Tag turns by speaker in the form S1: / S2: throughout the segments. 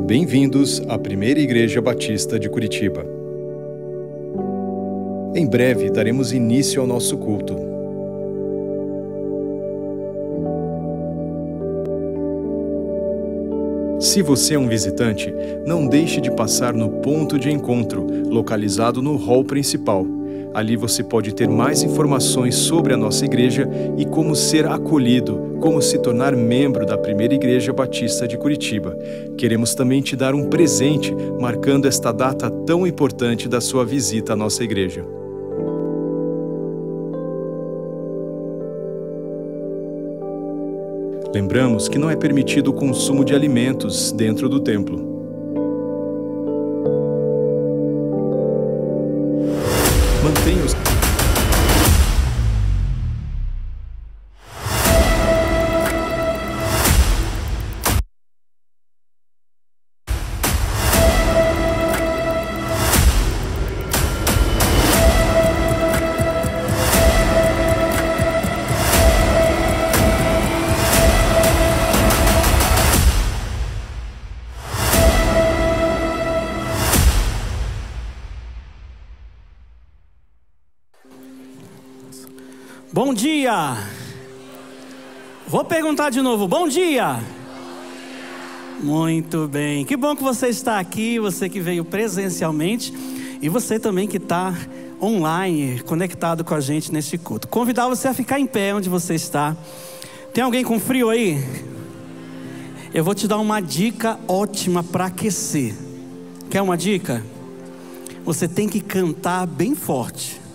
S1: Bem-vindos à Primeira Igreja Batista de Curitiba. Em breve daremos início ao nosso culto. Se você é um visitante, não deixe de passar no ponto de encontro, localizado no hall principal. Ali você pode ter mais informações sobre a nossa igreja e como ser acolhido, como se tornar membro da Primeira Igreja Batista de Curitiba. Queremos também te dar um presente, marcando esta data tão importante da sua visita à nossa igreja. Lembramos que não é permitido o consumo de alimentos dentro do templo. Mantenha-os.
S2: Bom dia! Vou perguntar de novo, bom dia! Muito bem, que bom que você está aqui, você que veio presencialmente e você também que está online, conectado com a gente neste culto. Convidar você a ficar em pé onde você está. Tem alguém com frio aí? Eu vou te dar uma dica ótima para aquecer. Quer uma dica? Você tem que cantar bem forte.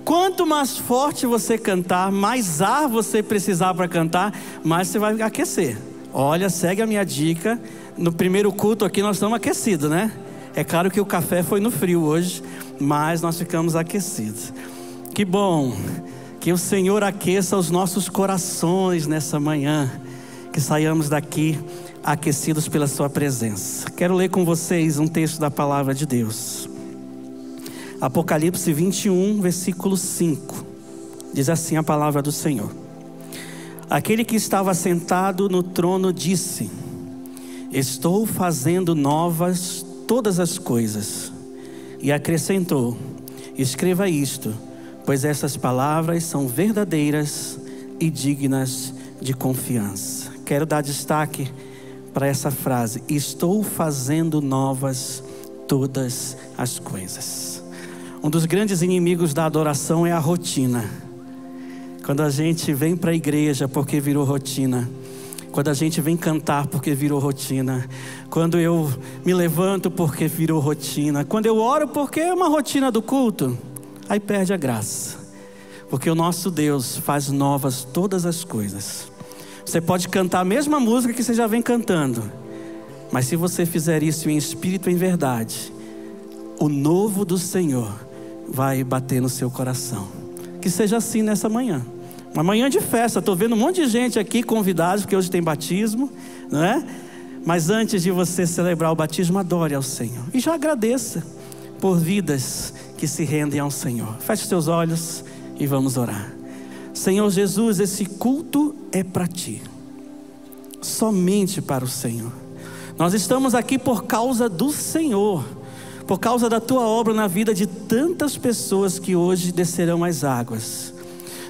S2: Quanto mais forte você cantar, mais ar você precisar para cantar, mais você vai aquecer. Olha, segue a minha dica. No primeiro culto aqui nós estamos aquecidos, né? É claro que o café foi no frio hoje, mas nós ficamos aquecidos. Que bom que o Senhor aqueça os nossos corações nessa manhã, que saiamos daqui aquecidos pela sua presença. Quero ler com vocês um texto da palavra de Deus. Apocalipse 21, versículo 5. Diz assim a palavra do Senhor: Aquele que estava sentado no trono disse: Estou fazendo novas todas as coisas. E acrescentou: Escreva isto, pois essas palavras são verdadeiras e dignas de confiança. Quero dar destaque para essa frase: Estou fazendo novas todas as coisas. Um dos grandes inimigos da adoração é a rotina. Quando a gente vem para a igreja porque virou rotina, quando a gente vem cantar porque virou rotina, quando eu me levanto porque virou rotina, quando eu oro porque é uma rotina do culto, aí perde a graça. Porque o nosso Deus faz novas todas as coisas. Você pode cantar a mesma música que você já vem cantando, mas se você fizer isso em espírito e em verdade, o novo do Senhor vai bater no seu coração. Que seja assim nessa manhã. Uma manhã de festa. Estou vendo um monte de gente aqui convidados, porque hoje tem batismo, não é? Mas antes de você celebrar o batismo, adore ao Senhor. E já agradeça por vidas que se rendem ao Senhor. Feche seus olhos e vamos orar. Senhor Jesus, esse culto é para Ti. Somente para o Senhor. Nós estamos aqui por causa do Senhor. Por causa da Tua obra na vida de tantas pessoas que hoje descerão as águas.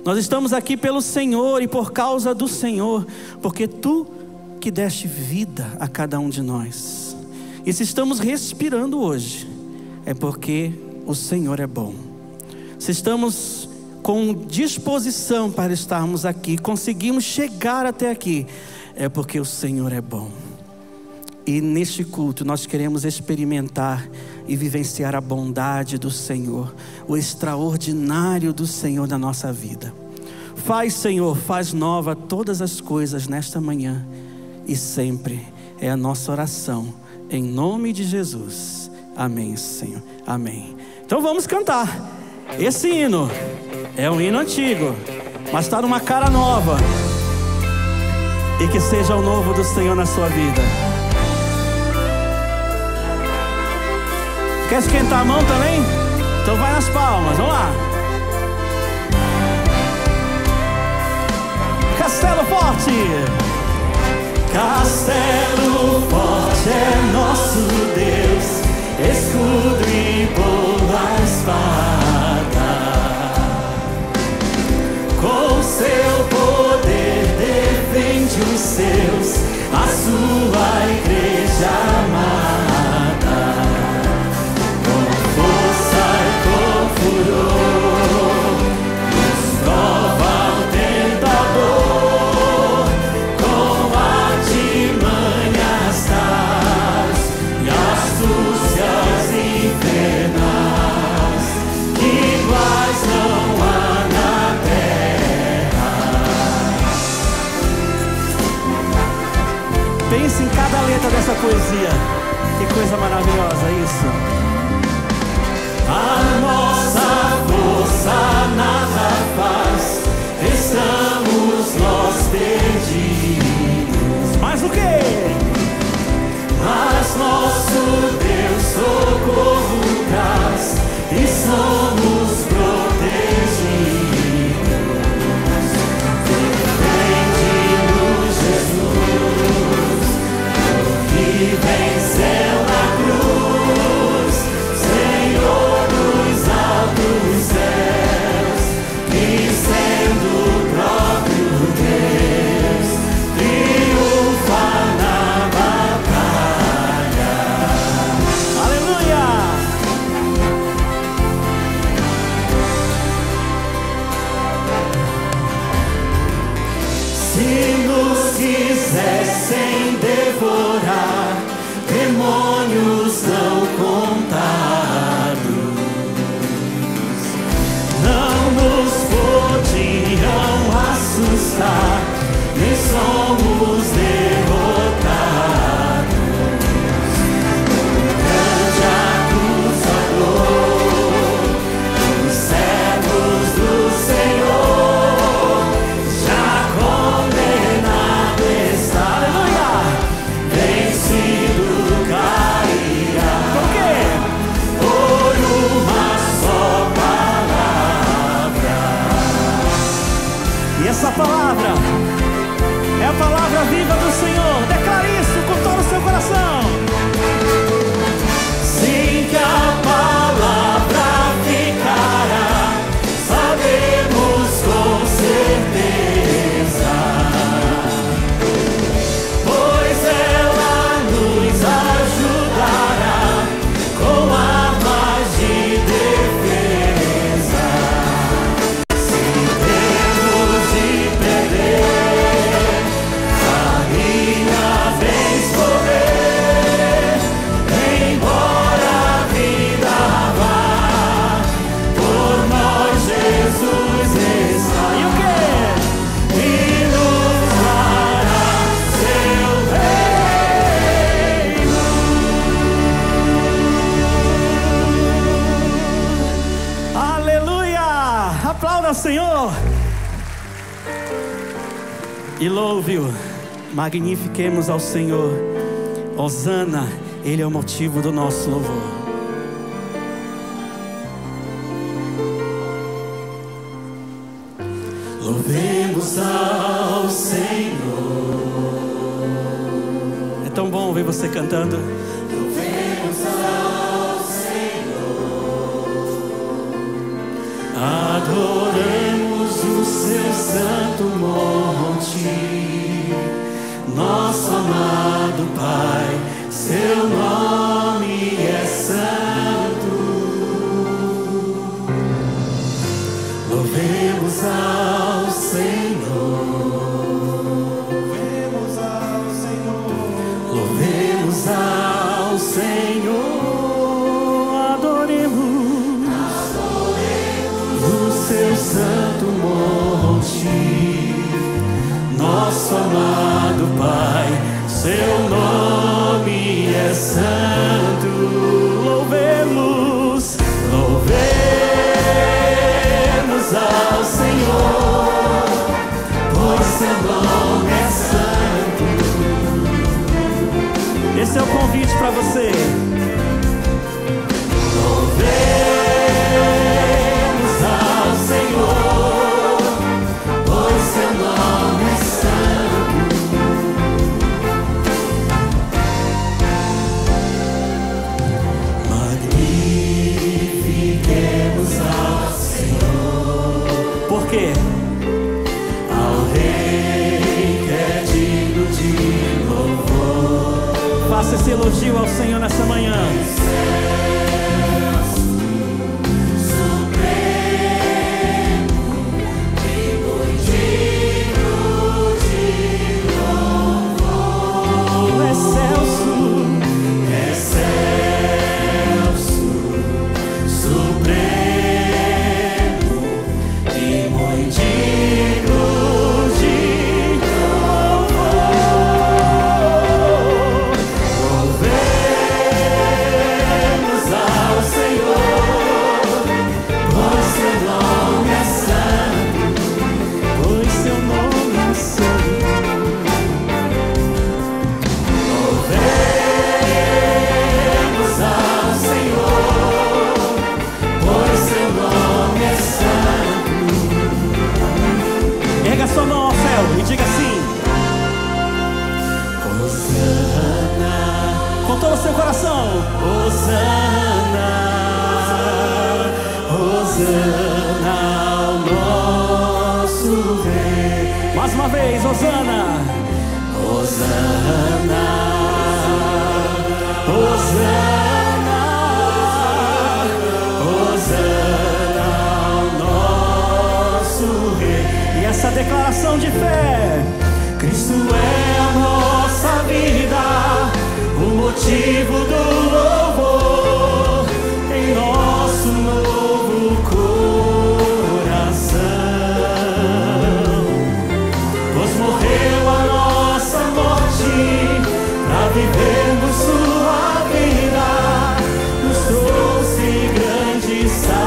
S2: Nós estamos aqui pelo Senhor e por causa do Senhor, porque Tu que deste vida a cada um de nós. E se estamos respirando hoje, é porque o Senhor é bom. Se estamos com disposição para estarmos aqui, conseguimos chegar até aqui, é porque o Senhor é bom. E neste culto nós queremos experimentar e vivenciar a bondade do Senhor, o extraordinário do Senhor na nossa vida. Faz, Senhor, faz nova todas as coisas nesta manhã e sempre. É a nossa oração, em nome de Jesus. Amém, Senhor. Amém. Então vamos cantar. Esse hino é um hino antigo, mas está numa cara nova. E que seja o novo do Senhor na sua vida. Quer esquentar a mão também? Então vai nas palmas, vamos lá. Castelo Forte. Castelo Forte. é nosso Deus, escudo e boa espada. Com seu poder defende os seus, a sua igreja amada. Com força e com furor nos prova o tentador, com artimanhas tais e astúcias infernais, iguais não há na terra. Pense em cada letra dessa poesia. Que coisa maravilhosa isso. A nossa força nada faz, estamos nós perdidos. Mas o quê? Mas nosso Deus socorro traz e somos protegidos. Defende-nos, Jesus, que venceu na cruz, Senhor dos altos céus, que sendo o próprio Deus, triunfa na batalha. Aleluia! Se nos quisessem devorar, demônios não contados, não nos podiam assustar, nem somos derrotados. Grande acusador, os servos do Senhor, já condenado está. Aleluia! Vencido cairá. Por quê? Por uma só palavra. E essa palavra é a palavra viva do Senhor. Declare isso com todo o seu coração. Sim, que a palavra ficará, sabemos com certeza, pois ela nos ajudará com armas de defesa. Se temos de perder, a minha vez correr, embora a vida vá, por nós Jesus está. E o quê? E nos dará seu reino. Aleluia! Aplauda ao Senhor e louve-o. Magnifiquemos ao Senhor. Hosana, Ele é o motivo do nosso louvor. Louvemos ao Senhor. É tão bom ver você cantando. Louvemos ao Senhor. Adoremos o seu santo monte, nosso amado Pai, seu nome é santo. Louvemos ao Senhor. Louvemos ao Senhor. Louvemos ao Senhor. Adoremos o seu santo monte, nosso amado Pai, seu nome é santo. Louvemos, louvemos ao Senhor, pois seu nome é santo. Esse é o convite para você. Louvemos ao Senhor, pois seu nome é santo. Faça esse elogio ao Senhor nessa manhã. E diga assim: Hosana, com todo o seu coração. Hosana, Hosana ao nosso Rei. Mais uma vez, Hosana, Hosana, Hosana, Hosana ao nosso Rei. E essa declaração de fé: Cristo é a nossa vida, o motivo do louvor em nosso novo coração. Pois morreu a nossa morte para vivermos sua vida, nos trouxe grande salvação.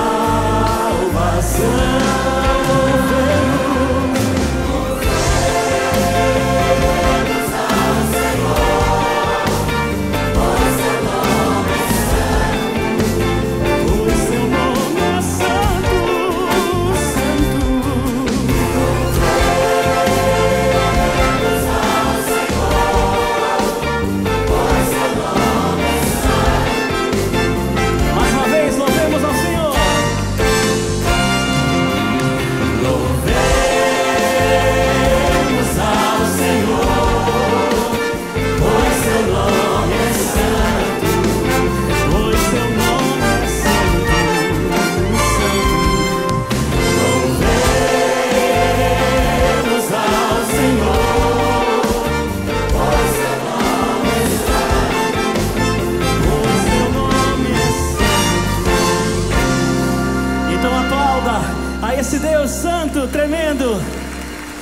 S2: Esse Deus santo, tremendo,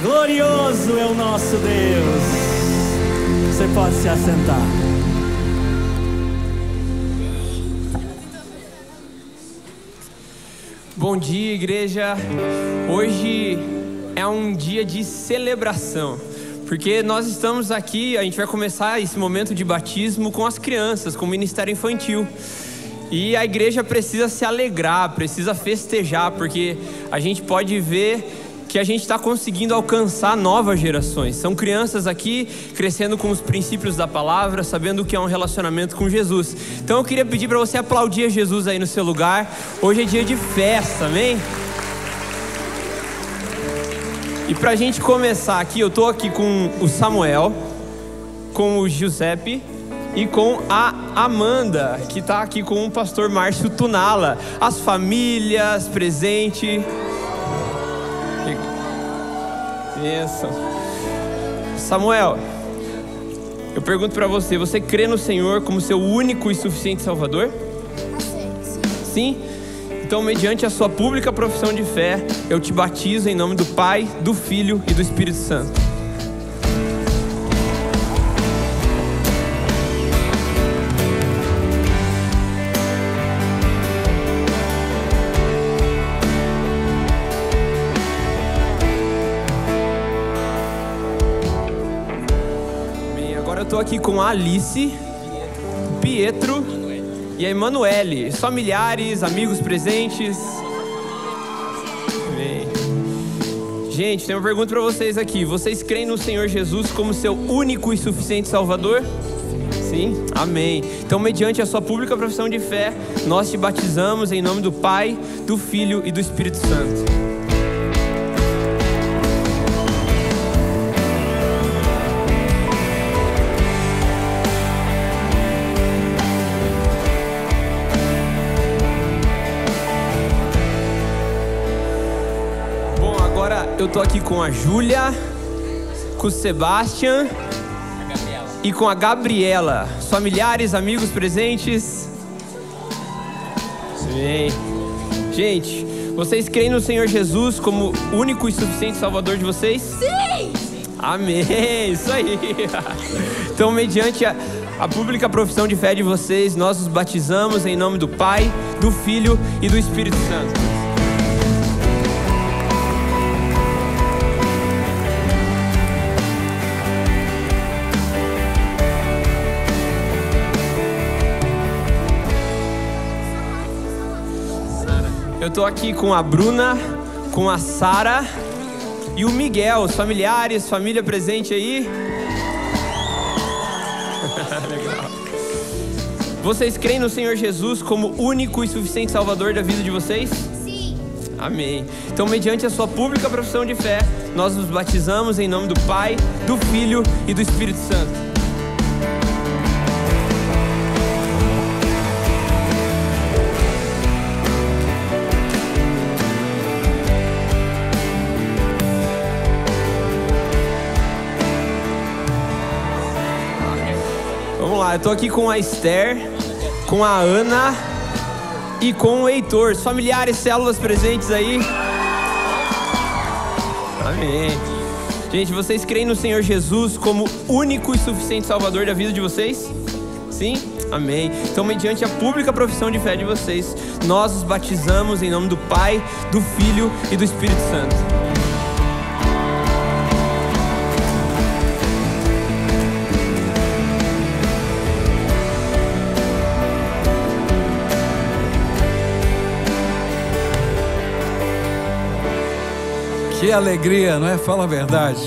S2: glorioso é o nosso Deus. Você pode se assentar.
S3: Bom dia, igreja. Hoje é um dia de celebração, porque nós estamos aqui, a gente vai começar esse momento de batismo com as crianças, com o ministério infantil. E a igreja precisa se alegrar, precisa festejar, porque a gente pode ver que a gente está conseguindo alcançar novas gerações. São crianças aqui crescendo com os princípios da palavra, sabendo o que é um relacionamento com Jesus. Então eu queria pedir para você aplaudir Jesus aí no seu lugar. Hoje é dia de festa, amém? E para a gente começar aqui, eu estou aqui com o Samuel, com o Giuseppe e com a Amanda, que está aqui com o pastor Márcio Tunala. As famílias presentes. Bênção. Samuel, eu pergunto para você: você crê no Senhor como seu único e suficiente Salvador? Sim? Então, mediante a sua pública profissão de fé, eu te batizo em nome do Pai, do Filho e do Espírito Santo. Estou aqui com a Alice, Pietro e a Emanuele, familiares, amigos presentes. Amém. Gente, tem uma pergunta para vocês aqui: vocês creem no Senhor Jesus como seu único e suficiente Salvador? Sim? Amém. Então, mediante a sua pública profissão de fé, nós te batizamos em nome do Pai, do Filho e do Espírito Santo. Agora eu tô aqui com a Júlia, com o Sebastian e com a Gabriela. Os familiares, amigos presentes. Sim. Gente, vocês creem no Senhor Jesus como único e suficiente Salvador de vocês?
S4: Sim!
S3: Amém, isso aí. Então, mediante a pública profissão de fé de vocês, nós os batizamos em nome do Pai, do Filho e do Espírito Santo. Eu tô aqui com a Bruna, com a Sara e o Miguel, os familiares, família presente aí. Legal. Vocês creem no Senhor Jesus como único e suficiente Salvador da vida de vocês?
S4: Sim.
S3: Amém. Então, mediante a sua pública profissão de fé, nós nos batizamos em nome do Pai, do Filho e do Espírito Santo. Eu tô aqui com a Esther, com a Ana e com o Heitor. Os familiares, células presentes aí. Amém. Gente, vocês creem no Senhor Jesus como único e suficiente Salvador da vida de vocês? Sim? Amém. Então, mediante a pública profissão de fé de vocês, nós os batizamos em nome do Pai, do Filho e do Espírito Santo.
S5: Que alegria, não é? Fala a verdade.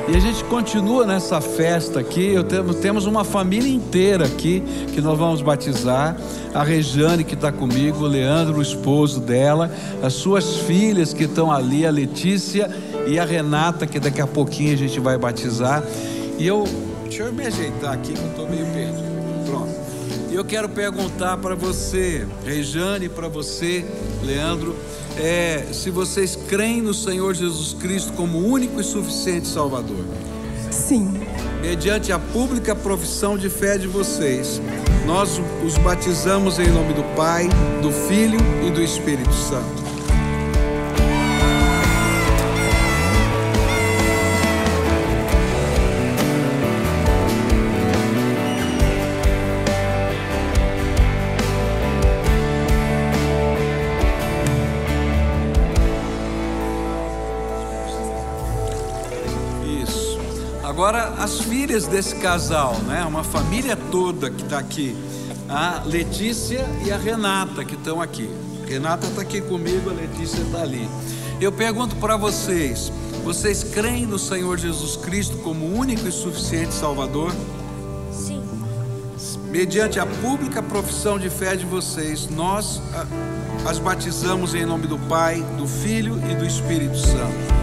S5: E a gente continua nessa festa aqui. Temos uma família inteira aqui que nós vamos batizar. A Rejane, que está comigo, o Leandro, o esposo dela, as suas filhas que estão ali, a Letícia e a Renata, que daqui a pouquinho a gente vai batizar. Deixa eu me ajeitar aqui que eu estou meio perdido. Pronto. E eu quero perguntar para você, Rejane, para você, Leandro, se vocês creem no Senhor Jesus Cristo como único e suficiente Salvador.
S6: Sim.
S5: Mediante a pública profissão de fé de vocês, nós os batizamos em nome do Pai, do Filho e do Espírito Santo. Agora as filhas desse casal, né? Uma família toda que está aqui. A Letícia e a Renata que estão aqui. A Renata está aqui comigo, a Letícia está ali. Eu pergunto para vocês: vocês creem no Senhor Jesus Cristo como único e suficiente Salvador?
S4: Sim.
S5: Mediante a pública profissão de fé de vocês, nós as batizamos em nome do Pai, do Filho e do Espírito Santo.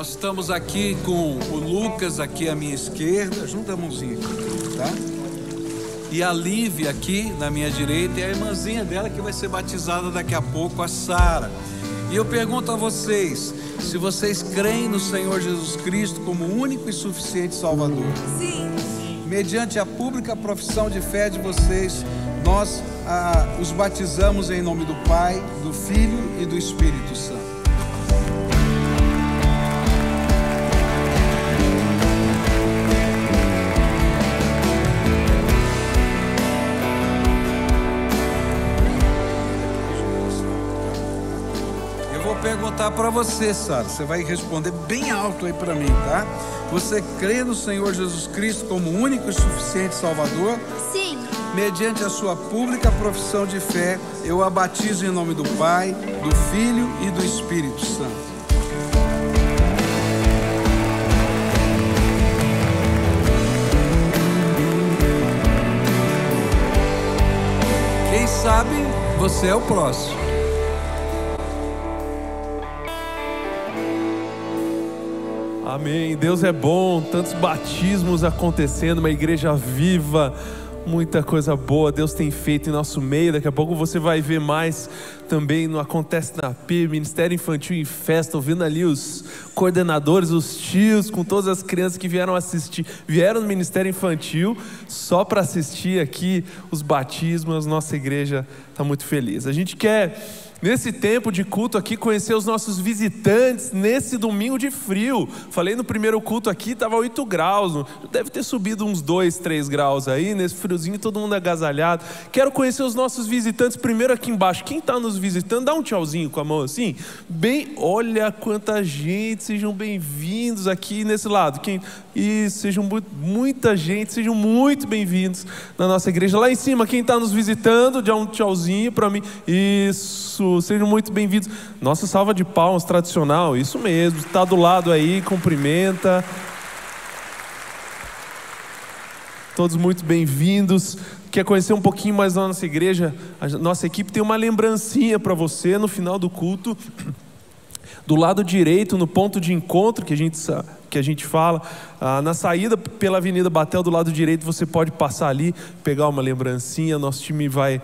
S5: Estamos aqui com o Lucas aqui à minha esquerda, junta a mãozinha aqui, tá? E a Lívia aqui na minha direita, e a irmãzinha dela que vai ser batizada daqui a pouco, a Sara. E eu pergunto a vocês, se vocês creem no Senhor Jesus Cristo como único e suficiente Salvador.
S6: Sim.
S5: Mediante a pública profissão de fé de vocês, nós os batizamos em nome do Pai, do Filho e do Espírito Santo. Perguntar para você, Sara, você vai responder bem alto aí para mim, tá? Você crê no Senhor Jesus Cristo como único e suficiente Salvador?
S4: Sim.
S5: Mediante a sua pública profissão de fé, eu a batizo em nome do Pai, do Filho e do Espírito Santo. Quem sabe você é o próximo.
S4: Amém. Deus é bom, tantos batismos acontecendo, uma igreja viva, muita coisa boa Deus tem feito em nosso meio. Daqui a pouco você vai ver mais também no Acontece na PIB, Ministério Infantil em Festa, ouvindo ali os coordenadores, os tios, com todas as crianças que vieram assistir, vieram no Ministério Infantil só para assistir aqui os batismos. Nossa igreja está muito feliz. A gente quer, nesse tempo de culto aqui, conhecer os nossos visitantes nesse domingo de frio. Falei no primeiro culto aqui, estava 8 graus, deve ter subido uns 2, 3 graus aí, nesse friozinho, todo mundo agasalhado. Quero conhecer os nossos visitantes primeiro aqui embaixo. Quem está nos visitando, dá um tchauzinho com a mão assim. Bem, olha quanta gente, sejam bem-vindos aqui nesse lado. Sejam muita gente, sejam muito bem-vindos na nossa igreja. Lá em cima, quem está nos visitando, dá um tchauzinho para mim. Isso, sejam muito bem-vindos. Nossa salva de palmas tradicional, isso mesmo, está do lado aí, cumprimenta. Todos muito bem-vindos. Quer conhecer um pouquinho mais da nossa igreja? A nossa equipe tem uma lembrancinha para você no final do culto. Do lado direito, no ponto de encontro que a gente fala, na saída pela Avenida Batel, do lado direito, você pode passar ali, pegar uma lembrancinha. Nosso time vai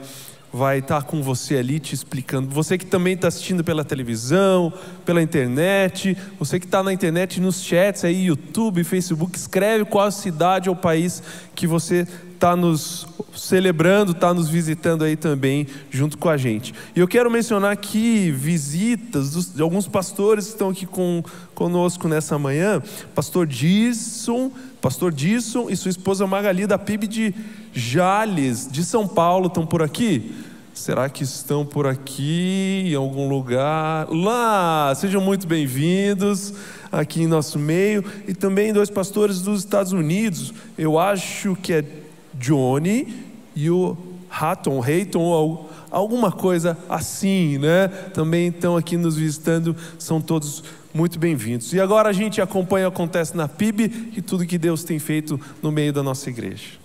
S4: estar com você ali te explicando. Você que também está assistindo pela televisão, pela internet, você que está na internet, nos chats aí, YouTube, Facebook, escreve qual a cidade ou país que você está nos celebrando, está nos visitando aí também junto com a gente. E eu quero mencionar aqui visitas de alguns pastores que estão aqui conosco nessa manhã. Pastor Disson e sua esposa Magali, da PIB de Jales, de São Paulo, estão por aqui? Será que estão por aqui em algum lugar? Lá, sejam muito bem-vindos aqui em nosso meio. E também 2 pastores dos Estados Unidos, eu acho que é Johnny e o Hatton, alguma coisa assim, né? Também estão aqui nos visitando, são todos muito bem-vindos. E agora a gente acompanha o Acontece na PIB e tudo que Deus tem feito no meio da nossa igreja.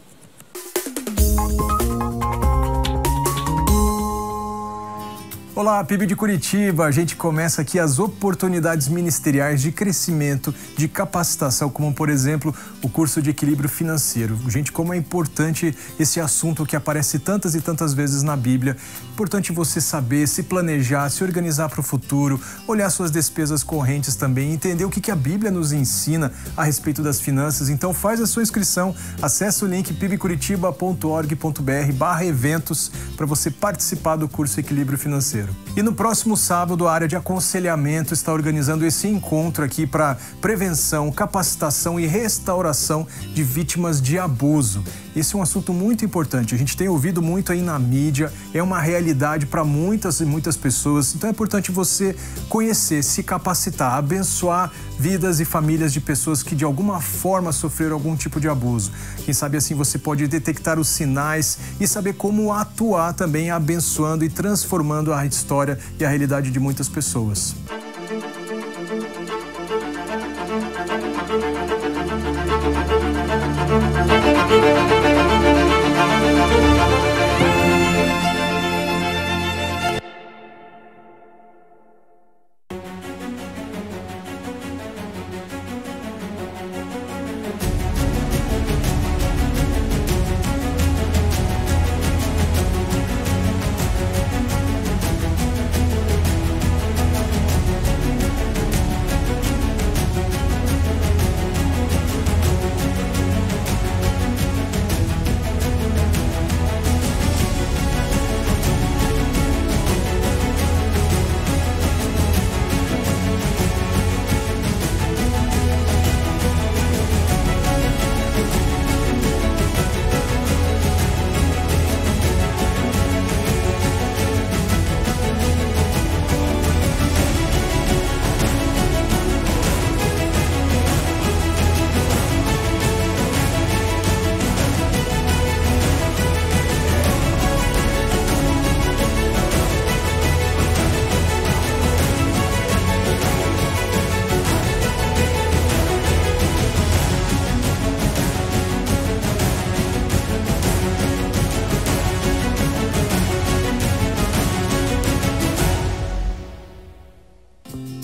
S1: Olá, PIB de Curitiba, a gente começa aqui as oportunidades ministeriais de crescimento, de capacitação, como por exemplo o curso de equilíbrio financeiro. Gente, como é importante esse assunto que aparece tantas e tantas vezes na Bíblia. Importante você saber, se planejar, se organizar para o futuro, olhar suas despesas correntes também, entender o que a Bíblia nos ensina a respeito das finanças. Então faz a sua inscrição, acessa o link pibcuritiba.org.br/eventos para você participar do curso Equilíbrio Financeiro. E no próximo sábado, a área de aconselhamento está organizando esse encontro aqui para prevenção, capacitação e restauração de vítimas de abuso. Esse é um assunto muito importante, a gente tem ouvido muito aí na mídia, é uma realidade para muitas e muitas pessoas, então é importante você conhecer, se capacitar, abençoar vidas e famílias de pessoas que de alguma forma sofreram algum tipo de abuso. Quem sabe assim você pode detectar os sinais e saber como atuar também abençoando e transformando a história e a realidade de muitas pessoas.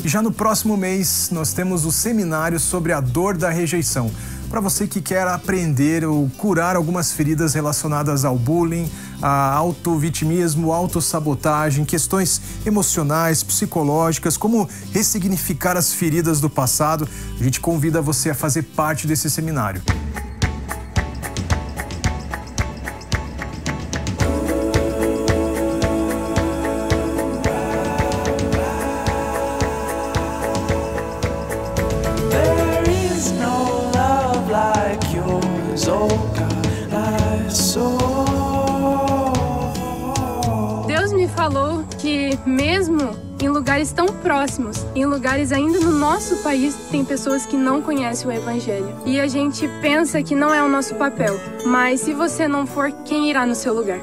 S1: E já no próximo mês, nós temos o seminário sobre a dor da rejeição. Para você que quer aprender ou curar algumas feridas relacionadas ao bullying, a autovitimismo, autossabotagem, questões emocionais, psicológicas, como ressignificar as feridas do passado, a gente convida você a fazer parte desse seminário.
S6: Deus me falou que mesmo em lugares tão próximos, em lugares ainda no nosso país, tem pessoas que não conhecem o Evangelho. E a gente pensa que não é o nosso papel, mas se você não for, quem irá no seu lugar?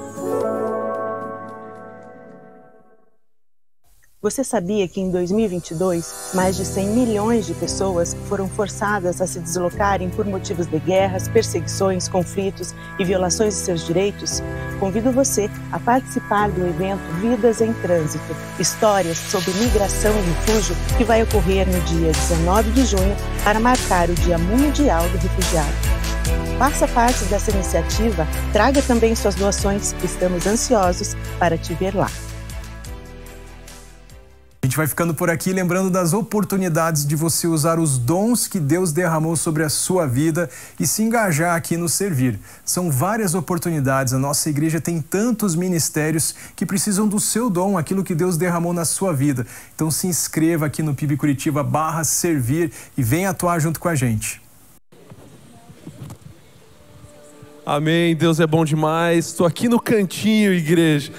S7: Você sabia que em 2022, mais de 100 milhões de pessoas foram forçadas a se deslocarem por motivos de guerras, perseguições, conflitos e violações de seus direitos? Convido você a participar do evento Vidas em Trânsito, histórias sobre migração e refúgio, que vai ocorrer no dia 19 de junho para marcar o Dia Mundial do Refugiado. Faça parte dessa iniciativa, traga também suas doações, estamos ansiosos para te ver lá.
S1: A gente vai ficando por aqui, lembrando das oportunidades de você usar os dons que Deus derramou sobre a sua vida e se engajar aqui no servir. São várias oportunidades, a nossa igreja tem tantos ministérios que precisam do seu dom, aquilo que Deus derramou na sua vida. Então se inscreva aqui no PIB Curitiba /servir e venha atuar junto com a gente.
S4: Amém, Deus é bom demais. Estou aqui no cantinho, igreja.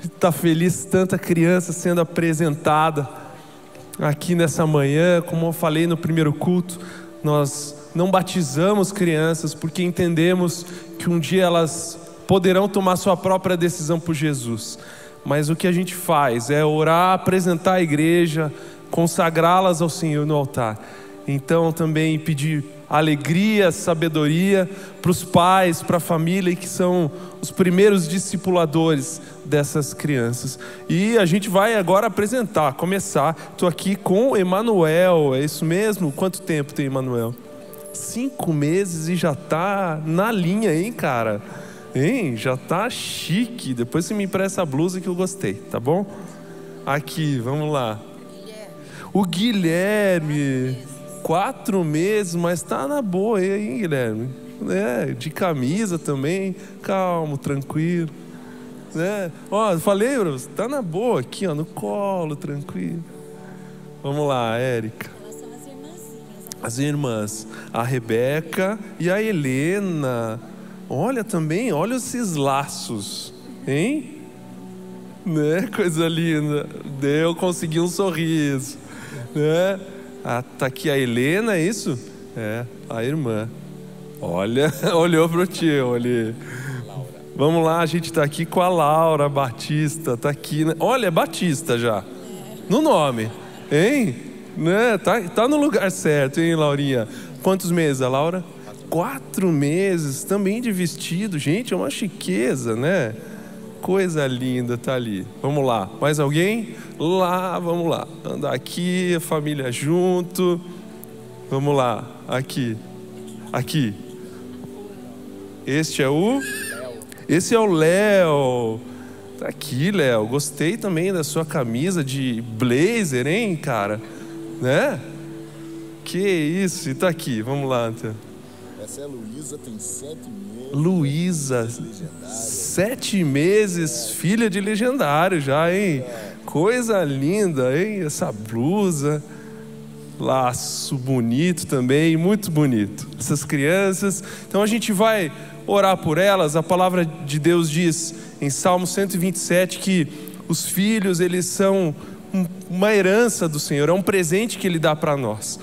S4: Está feliz, tanta criança sendo apresentada aqui nessa manhã. Como eu falei no primeiro culto, nós não batizamos crianças porque entendemos que um dia elas poderão tomar sua própria decisão por Jesus. Mas o que a gente faz é orar, apresentar a igreja, consagrá-las ao Senhor no altar. Então também pedir alegria, sabedoria para os pais, para a família, que são os primeiros discipuladores dessas crianças. E a gente vai agora começar. Estou aqui com Emanuel, é isso mesmo? Quanto tempo tem Emanuel? 5 meses e já está na linha, hein, cara? Hein? Já está chique. Depois você me empresta a blusa que eu gostei, tá bom? Aqui, vamos lá. O Guilherme, 4 meses, mas tá na boa aí, hein, Guilherme? De camisa também, calmo, tranquilo. Ó, falei, bro, tá na boa aqui, ó, no colo, tranquilo. Vamos lá, Érica. As irmãs, a Rebeca e a Helena. Olha também, olha esses laços, hein? Né? Coisa linda. Eu consegui um sorriso, né? Ah, tá aqui a Helena, é isso? É, a irmã. Olha, olhou pro tio ali. Vamos lá, a gente tá aqui com a Laura Batista, tá aqui, né? Olha, é Batista já, no nome, hein? Né? Tá no lugar certo, hein, Laurinha? Quantos meses, a Laura? 4 meses, também de vestido. Gente, é uma chiqueza, né? Coisa linda, tá ali. Vamos lá, mais alguém? Lá, vamos lá. Andar aqui, a família junto. Vamos lá, aqui. Aqui. Esse é o Léo. Tá aqui, Léo. Gostei também da sua camisa de blazer, hein, cara? Né? Que isso, e tá aqui, vamos lá, então.
S8: Essa é a Luísa, tem 7 meses.
S4: Luísa, 7 meses, filha de legendário já, hein? Coisa linda, hein? Essa blusa, laço bonito também, muito bonito. Essas crianças, então a gente vai orar por elas. A palavra de Deus diz em Salmo 127 que os filhos, eles são uma herança do Senhor, é um presente que Ele dá para nós.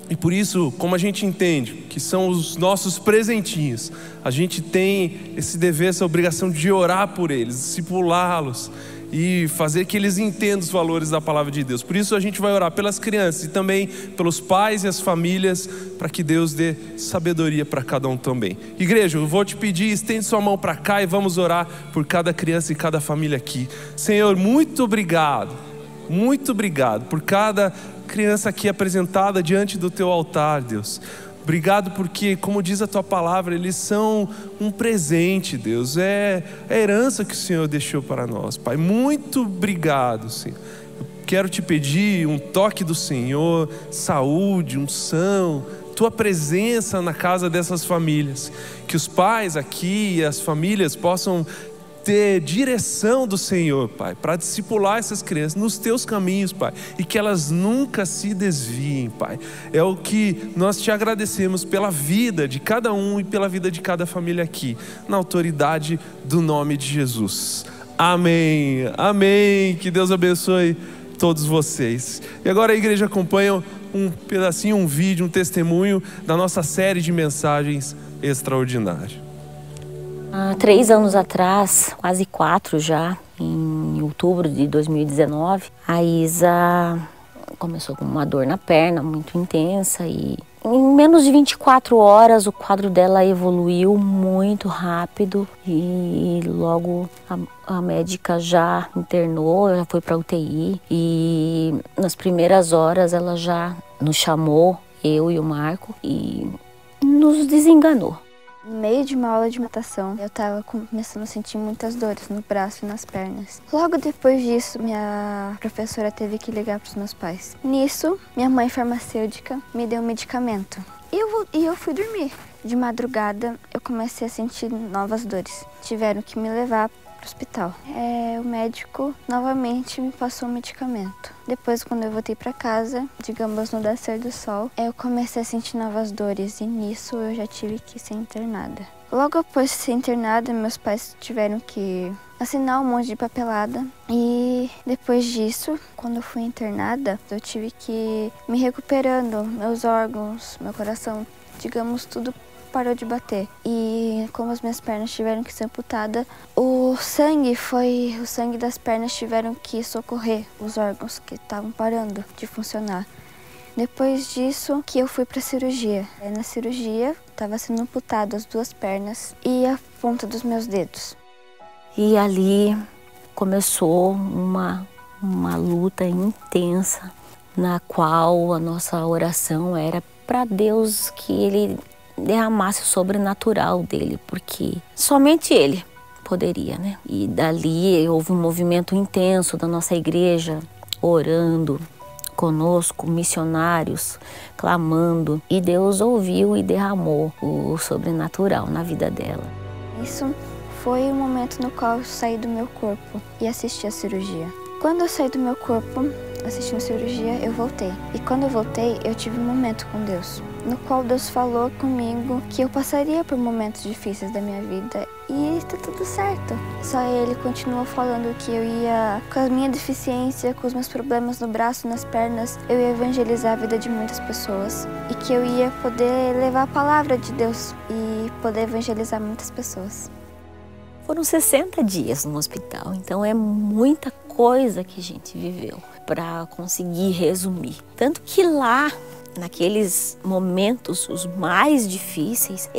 S4: E por isso, como a gente entende que são os nossos presentinhos, a gente tem esse dever, essa obrigação de orar por eles, discipulá-los e fazer que eles entendam os valores da palavra de Deus. Por isso a gente vai orar pelas crianças e também pelos pais e as famílias, para que Deus dê sabedoria para cada um também. Igreja, eu vou te pedir, estende sua mão para cá e vamos orar por cada criança e cada família aqui. Senhor, muito obrigado Muito obrigado por cada criança aqui apresentada diante do teu altar, Deus. Obrigado porque, como diz a tua palavra, eles são um presente, Deus. É a herança que o Senhor deixou para nós, Pai. Muito obrigado, Senhor. Eu quero te pedir um toque do Senhor, saúde, unção, tua presença na casa dessas famílias. Que os pais aqui e as famílias possam ter direção do Senhor, Pai, para discipular essas crianças nos teus caminhos, Pai, e que elas nunca se desviem, Pai. É o que nós te agradecemos pela vida de cada um e pela vida de cada família aqui, na autoridade do nome de Jesus. Amém, amém. Que Deus abençoe todos vocês. E agora a igreja acompanha um pedacinho, um vídeo, um testemunho da nossa série de mensagens extraordinárias.
S9: Há 3 anos atrás, quase 4 já, em outubro de 2019, a Isa começou com uma dor na perna muito intensa e em menos de 24 horas o quadro dela evoluiu muito rápido e logo a médica já internou, já foi para UTI e nas primeiras horas ela já nos chamou, eu e o Marco, e nos desenganou.
S10: No meio de uma aula de natação, eu estava começando a sentir muitas dores no braço e nas pernas. Logo depois disso, minha professora teve que ligar para os meus pais. Nisso, minha mãe farmacêutica me deu um medicamento. E eu fui dormir. De madrugada, eu comecei a sentir novas dores. Tiveram que me levar para o hospital. O médico novamente me passou um medicamento. Depois, quando eu voltei para casa, digamos no nascer do sol, eu comecei a sentir novas dores e nisso eu já tive que ser internada. Logo após ser internada, meus pais tiveram que assinar um monte de papelada e depois disso, quando eu fui internada, eu tive que ir me recuperando, meus órgãos, meu coração, digamos, tudo parou de bater. E como as minhas pernas tiveram que ser amputadas, o sangue das pernas tiveram que socorrer os órgãos que estavam parando de funcionar. Depois disso, que eu fui para a cirurgia. Na cirurgia, estava sendo amputado as 2 pernas e a ponta dos meus dedos.
S9: E ali começou uma luta intensa, na qual a nossa oração era para Deus que Ele derramasse o sobrenatural dele, porque somente Ele poderia, né? E dali houve um movimento intenso da nossa igreja, orando conosco, missionários, clamando, e Deus ouviu e derramou o sobrenatural na vida dela.
S10: Isso foi o momento no qual eu saí do meu corpo e assisti a cirurgia. Quando eu saí do meu corpo, assistindo a cirurgia, eu voltei. E quando eu voltei, eu tive um momento com Deus, no qual Deus falou comigo que eu passaria por momentos difíceis da minha vida e está tudo certo. Só Ele continuou falando que eu ia, com a minha deficiência, com os meus problemas no braço, nas pernas, eu ia evangelizar a vida de muitas pessoas e que eu ia poder levar a palavra de Deus e poder evangelizar muitas pessoas.
S9: Foram 60 dias no hospital, então é muita coisa que a gente viveu para conseguir resumir. Tanto que lá, naqueles momentos os mais difíceis,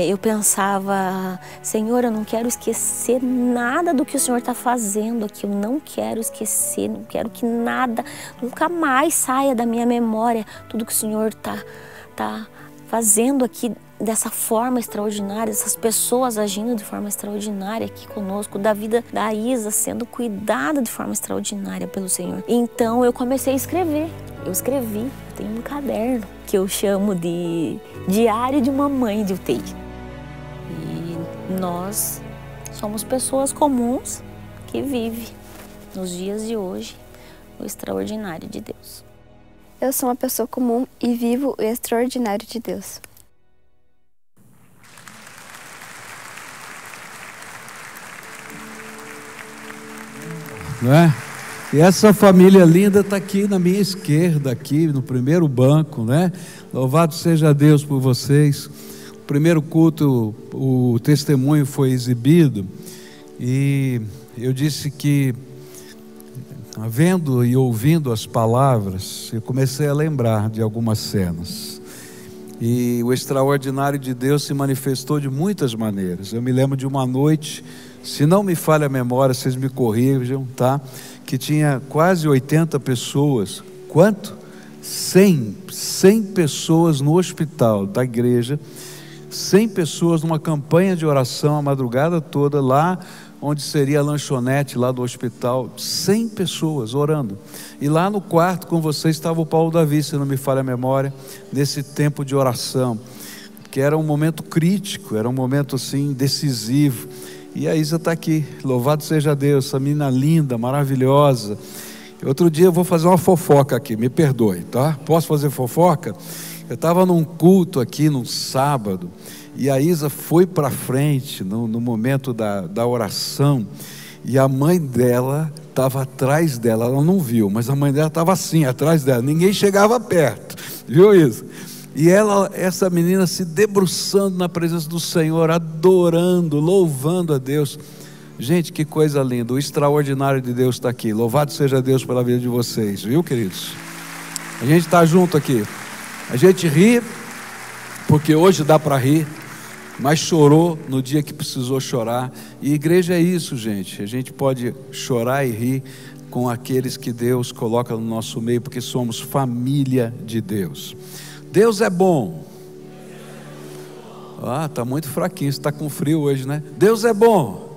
S9: eu pensava: Senhor, eu não quero esquecer nada do que o Senhor está fazendo aqui, eu não quero esquecer, não quero que nada, nunca mais saia da minha memória tudo que o Senhor tá fazendo aqui dessa forma extraordinária, essas pessoas agindo de forma extraordinária aqui conosco, da vida da Isa sendo cuidada de forma extraordinária pelo Senhor. Então eu comecei a escrever. Eu escrevi, tenho um caderno que eu chamo de Diário de Mamãe de UTI. E nós somos pessoas comuns que vivem nos dias de hoje o extraordinário de Deus.
S10: Eu sou uma pessoa comum e vivo o extraordinário de Deus.
S5: Não é? E essa família linda está aqui na minha esquerda, aqui no primeiro banco, né? Louvado seja Deus por vocês. O primeiro culto, o testemunho foi exibido e eu disse que, vendo e ouvindo as palavras, eu comecei a lembrar de algumas cenas. E o extraordinário de Deus se manifestou de muitas maneiras. Eu me lembro de uma noite Se não me falha a memória, vocês me corrijam, tá? Que tinha quase 80 pessoas. Quanto? 100 pessoas no hospital da igreja, 100 pessoas numa campanha de oração a madrugada toda, lá onde seria a lanchonete lá do hospital, 100 pessoas orando. E lá no quarto com vocês estava o Paulo Davi, se não me falha a memória, nesse tempo de oração, que era um momento crítico, era um momento assim decisivo. E a Isa está aqui, louvado seja Deus, essa menina linda, maravilhosa. Outro dia eu vou fazer uma fofoca aqui, me perdoe, tá? Posso fazer fofoca? Eu estava num culto aqui, num sábado, e a Isa foi para frente, no momento da oração, e a mãe dela estava atrás dela, ela não viu, mas a mãe dela estava assim, atrás dela, ninguém chegava perto, viu isso? E essa menina se debruçando na presença do Senhor, adorando, louvando a Deus. Gente, que coisa linda, o extraordinário de Deus está aqui. Louvado seja Deus pela vida de vocês, viu, queridos? A gente está junto aqui. A gente ri, porque hoje dá para rir, mas chorou no dia que precisou chorar. E igreja é isso, gente. A gente pode chorar e rir com aqueles que Deus coloca no nosso meio, porque somos família de Deus. Deus é bom. Ah, está muito fraquinho, está com frio hoje, né? Deus é bom.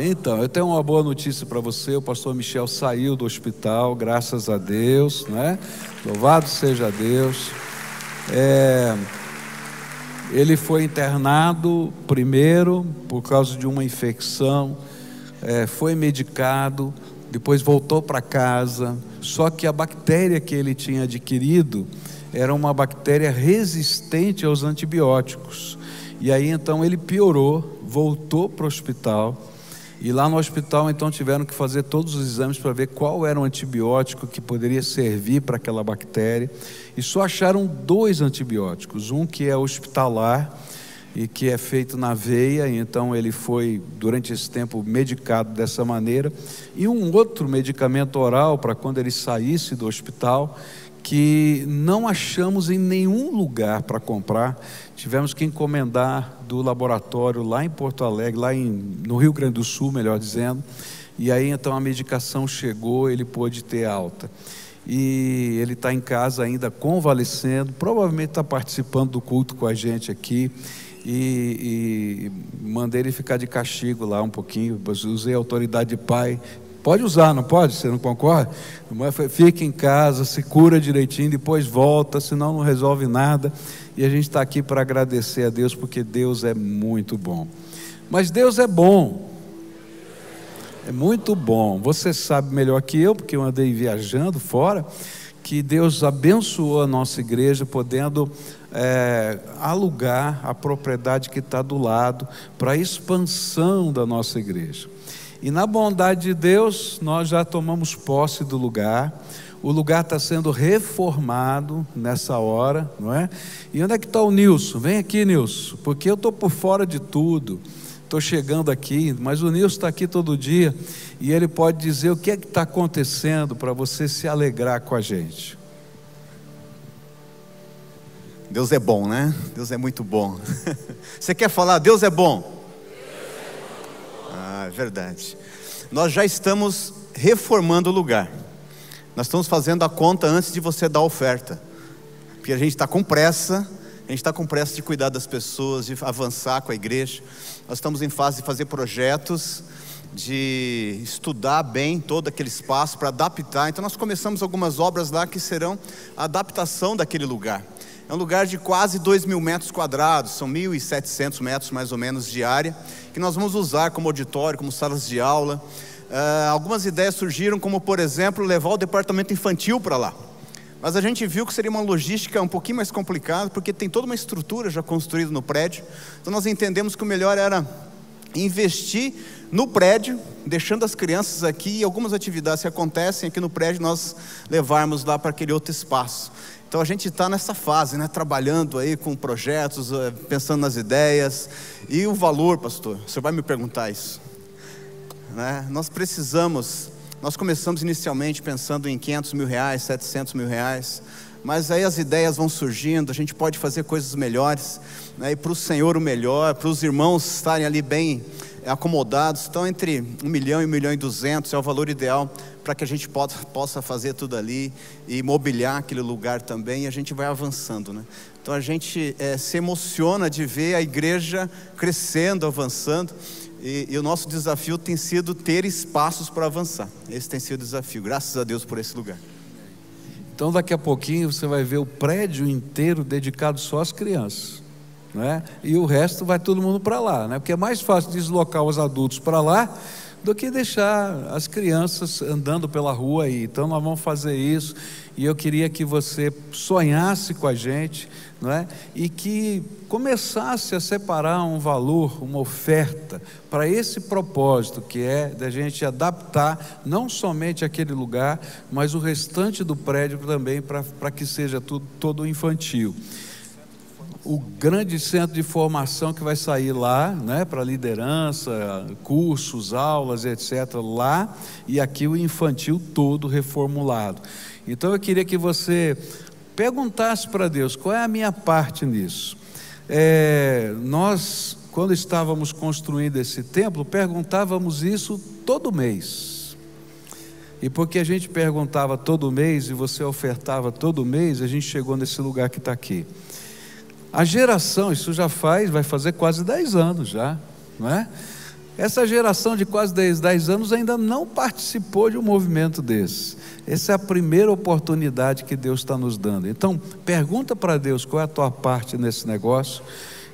S5: Então, eu tenho uma boa notícia para você. O pastor Michel saiu do hospital, graças a Deus, né? Louvado seja Deus. Ele foi internado primeiro por causa de uma infecção, foi medicado, depois voltou para casa. Só que a bactéria que ele tinha adquirido era uma bactéria resistente aos antibióticos. E aí então ele piorou, voltou para o hospital, e lá no hospital então tiveram que fazer todos os exames para ver qual era o antibiótico que poderia servir para aquela bactéria, e só acharam 2 antibióticos, um que é hospitalar e que é feito na veia, e então ele foi durante esse tempo medicado dessa maneira, e um outro medicamento oral para quando ele saísse do hospital, que não achamos em nenhum lugar para comprar. Tivemos que encomendar do laboratório lá em Porto Alegre, no Rio Grande do Sul, melhor dizendo, e aí então a medicação chegou, ele pôde ter alta, e ele está em casa ainda convalescendo, provavelmente está participando do culto com a gente aqui, e mandei ele ficar de castigo lá um pouquinho, usei a autoridade de pai. Pode usar, não pode? Você não concorda? Fica em casa, se cura direitinho, depois volta, senão não resolve nada. E a gente está aqui para agradecer a Deus, porque Deus é muito bom. Mas Deus é bom, é muito bom. Você sabe melhor que eu, porque eu andei viajando fora, que Deus abençoou a nossa igreja, podendo alugar a propriedade que está do lado, para a expansão da nossa igreja. E na bondade de Deus, nós já tomamos posse do lugar. O lugar está sendo reformado nessa hora, não é? E onde é que está o Nilson? Vem aqui, Nilson, porque eu estou por fora de tudo. Estou chegando aqui, mas o Nilson está aqui todo dia, e ele pode dizer o que é que está acontecendo para você se alegrar com a gente.
S11: Deus é bom, né? Deus é muito bom. Você quer falar, Deus é bom? É verdade. Nós já estamos reformando o lugar. Nós estamos fazendo a conta antes de você dar a oferta, porque a gente está com pressa. A gente está com pressa de cuidar das pessoas, de avançar com a igreja. Nós estamos em fase de fazer projetos, de estudar bem todo aquele espaço para adaptar. Então nós começamos algumas obras lá que serão a adaptação daquele lugar. É um lugar de quase 2.000 metros quadrados, são 1.700 metros mais ou menos de área, que nós vamos usar como auditório, como salas de aula. Algumas ideias surgiram, como por exemplo, levar o departamento infantil para lá. Mas a gente viu que seria uma logística um pouquinho mais complicada, porque tem toda uma estrutura já construída no prédio. Então nós entendemos que o melhor era investir no prédio, deixando as crianças aqui, e algumas atividades que acontecem aqui no prédio, nós levarmos lá para aquele outro espaço. Então a gente está nessa fase, né, trabalhando aí com projetos, pensando nas ideias. E o valor, pastor, você vai me perguntar isso, né? Nós começamos inicialmente pensando em R$500 mil, R$700 mil. mas aí as ideias vão surgindo, a gente pode fazer coisas melhores, né? E para o Senhor o melhor, para os irmãos estarem ali bem acomodados. Então entre 1 milhão e 1 milhão e 200 é o valor ideal para que a gente possa fazer tudo ali e mobiliar aquele lugar também, e a gente vai avançando, né? Então a gente se emociona de ver a igreja crescendo, avançando, e o nosso desafio tem sido ter espaços para avançar. Esse tem sido o desafio, graças a Deus por esse lugar.
S5: Então daqui a pouquinho você vai ver o prédio inteiro dedicado só às crianças, né? E o resto vai todo mundo para lá, né? Porque é mais fácil deslocar os adultos para lá do que deixar as crianças andando pela rua aí. Então nós vamos fazer isso, e eu queria que você sonhasse com a gente, não é? E que começasse a separar um valor, uma oferta para esse propósito, que é da gente adaptar não somente aquele lugar, mas o restante do prédio também, para que seja todo infantil. O grande centro de formação que vai sair lá, né, para liderança, cursos, aulas, etc., lá, e aqui o infantil todo reformulado. Então eu queria que você perguntasse para Deus, qual é a minha parte nisso? Nós, quando estávamos construindo esse templo, perguntávamos isso todo mês. E porque a gente perguntava todo mês e você ofertava todo mês, a gente chegou nesse lugar que está aqui. A geração, isso vai fazer quase 10 anos já, não é? Essa geração de quase 10 anos ainda não participou de um movimento desse. Essa é a primeira oportunidade que Deus está nos dando. Então, pergunta para Deus qual é a tua parte nesse negócio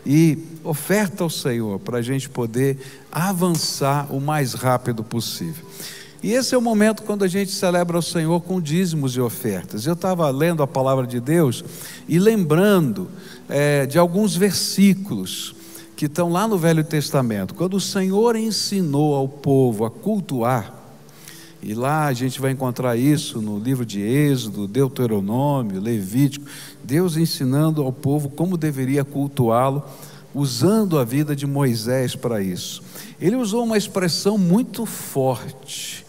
S5: e oferta ao Senhor para a gente poder avançar o mais rápido possível. E esse é o momento quando a gente celebra o Senhor com dízimos e ofertas. Eu estava lendo a palavra de Deus e lembrando de alguns versículos que estão lá no Velho Testamento, quando o Senhor ensinou ao povo a cultuar, e lá a gente vai encontrar isso no livro de Êxodo, Deuteronômio, Levítico, Deus ensinando ao povo como deveria cultuá-lo, usando a vida de Moisés para isso. Ele usou uma expressão muito forte.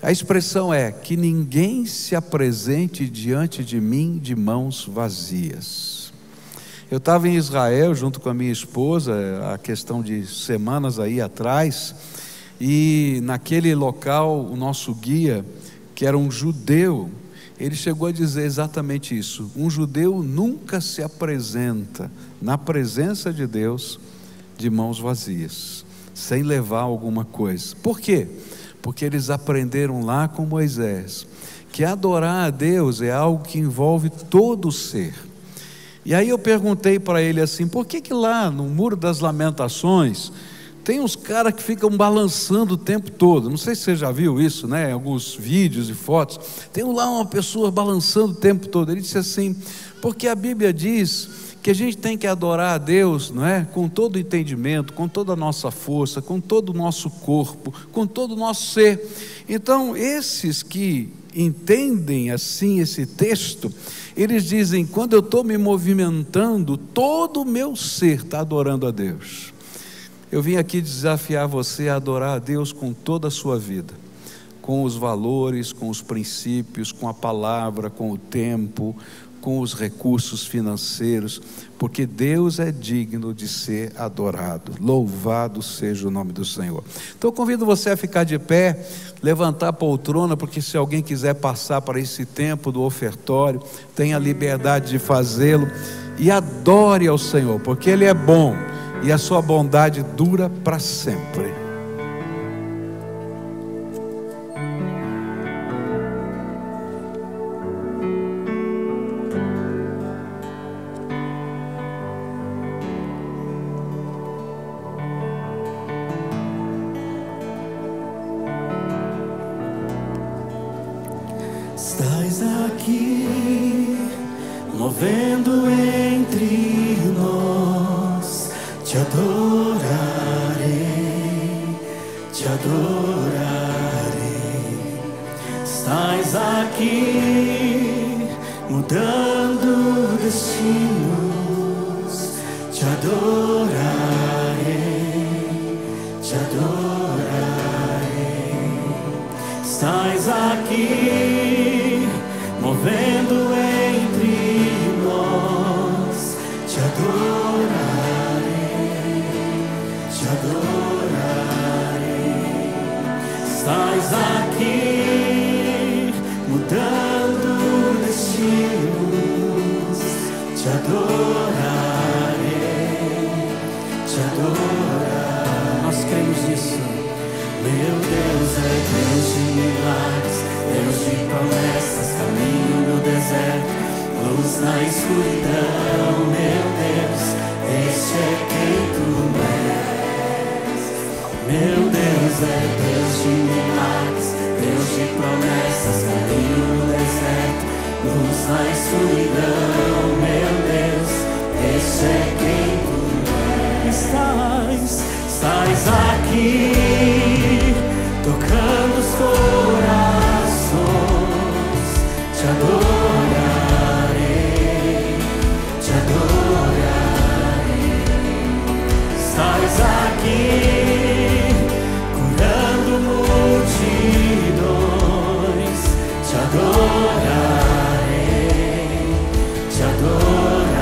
S5: A expressão é: que ninguém se apresente diante de mim de mãos vazias. Eu estava em Israel junto com a minha esposa, a questão de semanas aí atrás, e naquele local o nosso guia, que era um judeu, ele chegou a dizer exatamente isso: um judeu nunca se apresenta na presença de Deus de mãos vazias, sem levar alguma coisa. Por quê? Porque eles aprenderam lá com Moisés que adorar a Deus é algo que envolve todo o ser. E aí eu perguntei para ele assim: por que lá no Muro das Lamentações tem uns caras que ficam balançando o tempo todo? Não sei se você já viu isso, né? Em alguns vídeos e fotos, tem lá uma pessoa balançando o tempo todo. Ele disse assim: porque a Bíblia diz que a gente tem que adorar a Deus, não é? Com todo o entendimento, com toda a nossa força, com todo o nosso corpo, com todo o nosso ser. Então esses que entendem assim esse texto, eles dizem: quando eu estou me movimentando, todo o meu ser está adorando a Deus. Eu vim aqui desafiar você a adorar a Deus com toda a sua vida, com os valores, com os princípios, com a palavra, com o tempo, com os recursos financeiros, porque Deus é digno de ser adorado. Louvado seja o nome do Senhor. Então eu convido você a ficar de pé, levantar a poltrona, porque se alguém quiser passar para esse tempo do ofertório, tenha liberdade de fazê-lo, e adore ao Senhor, porque Ele é bom e a sua bondade dura para sempre.
S2: Estás aqui, movendo entre nós. Te adorarei, te adorarei. Estás aqui, mudando destinos. Te adorarei, te adorarei. Estás aqui, movendo escuridão, meu Deus, este é quem tu és. Meu Deus é Deus de milagres, Deus de promessas, caminho no deserto, luz na escuridão, meu Deus, este é quem tu és. Estás aqui, tocando os corações, te adorarei, te adorarei. Estás aqui, curando multidões, te adorarei, te adorarei.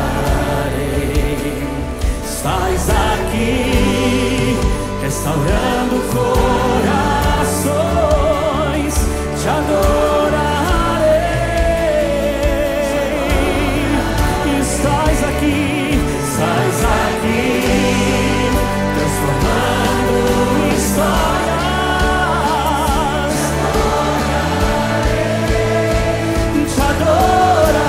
S2: Estás aqui, restaurando corações, te adorarei. Estás aqui, transformando histórias, te adorarei.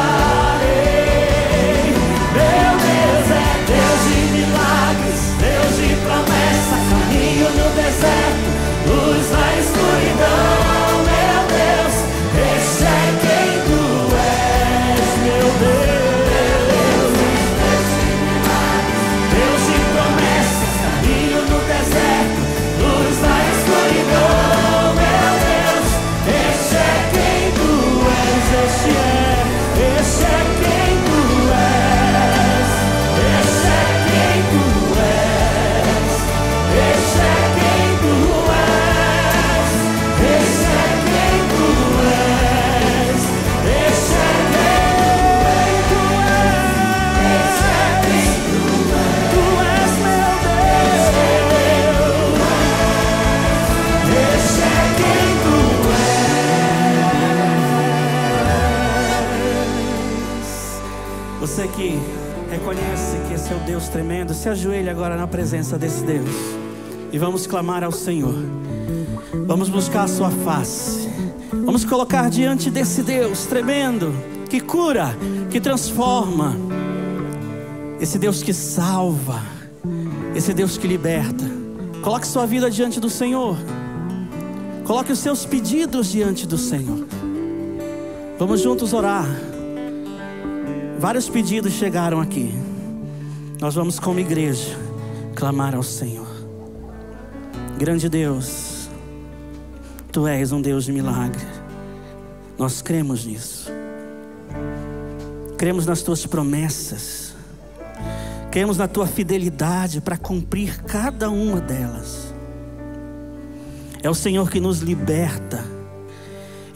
S2: Meu Deus é Deus de milagres, Deus de promessa, caminho no deserto, luz na escuridão, meu Deus, esse é quem tu és, meu Deus. Deus de promessas, caminho no deserto, luz na escuridão, meu Deus, esse é quem tu és, esse é quem tu és, esse é quem tu és, esse é quem tu és, esse é quem tu és, esse é quem tu és, esse é quem tu és, tu és meu Deus, esse é quem tu és. Você que reconhece que esse é o Deus tremendo, se ajoelhe agora na presença desse Deus e vamos clamar ao Senhor. Vamos buscar a sua face. Vamos colocar diante desse Deus tremendo, que cura, que transforma, esse Deus que salva, esse Deus que liberta. Coloque sua vida diante do Senhor. Coloque os seus pedidos diante do Senhor. Vamos juntos orar. Vários pedidos chegaram aqui. Nós vamos como igreja clamar ao Senhor. Grande Deus, Tu és um Deus de milagre. Nós cremos nisso. Cremos nas Tuas promessas. Cremos na Tua fidelidade para cumprir cada uma delas. É o Senhor que nos liberta.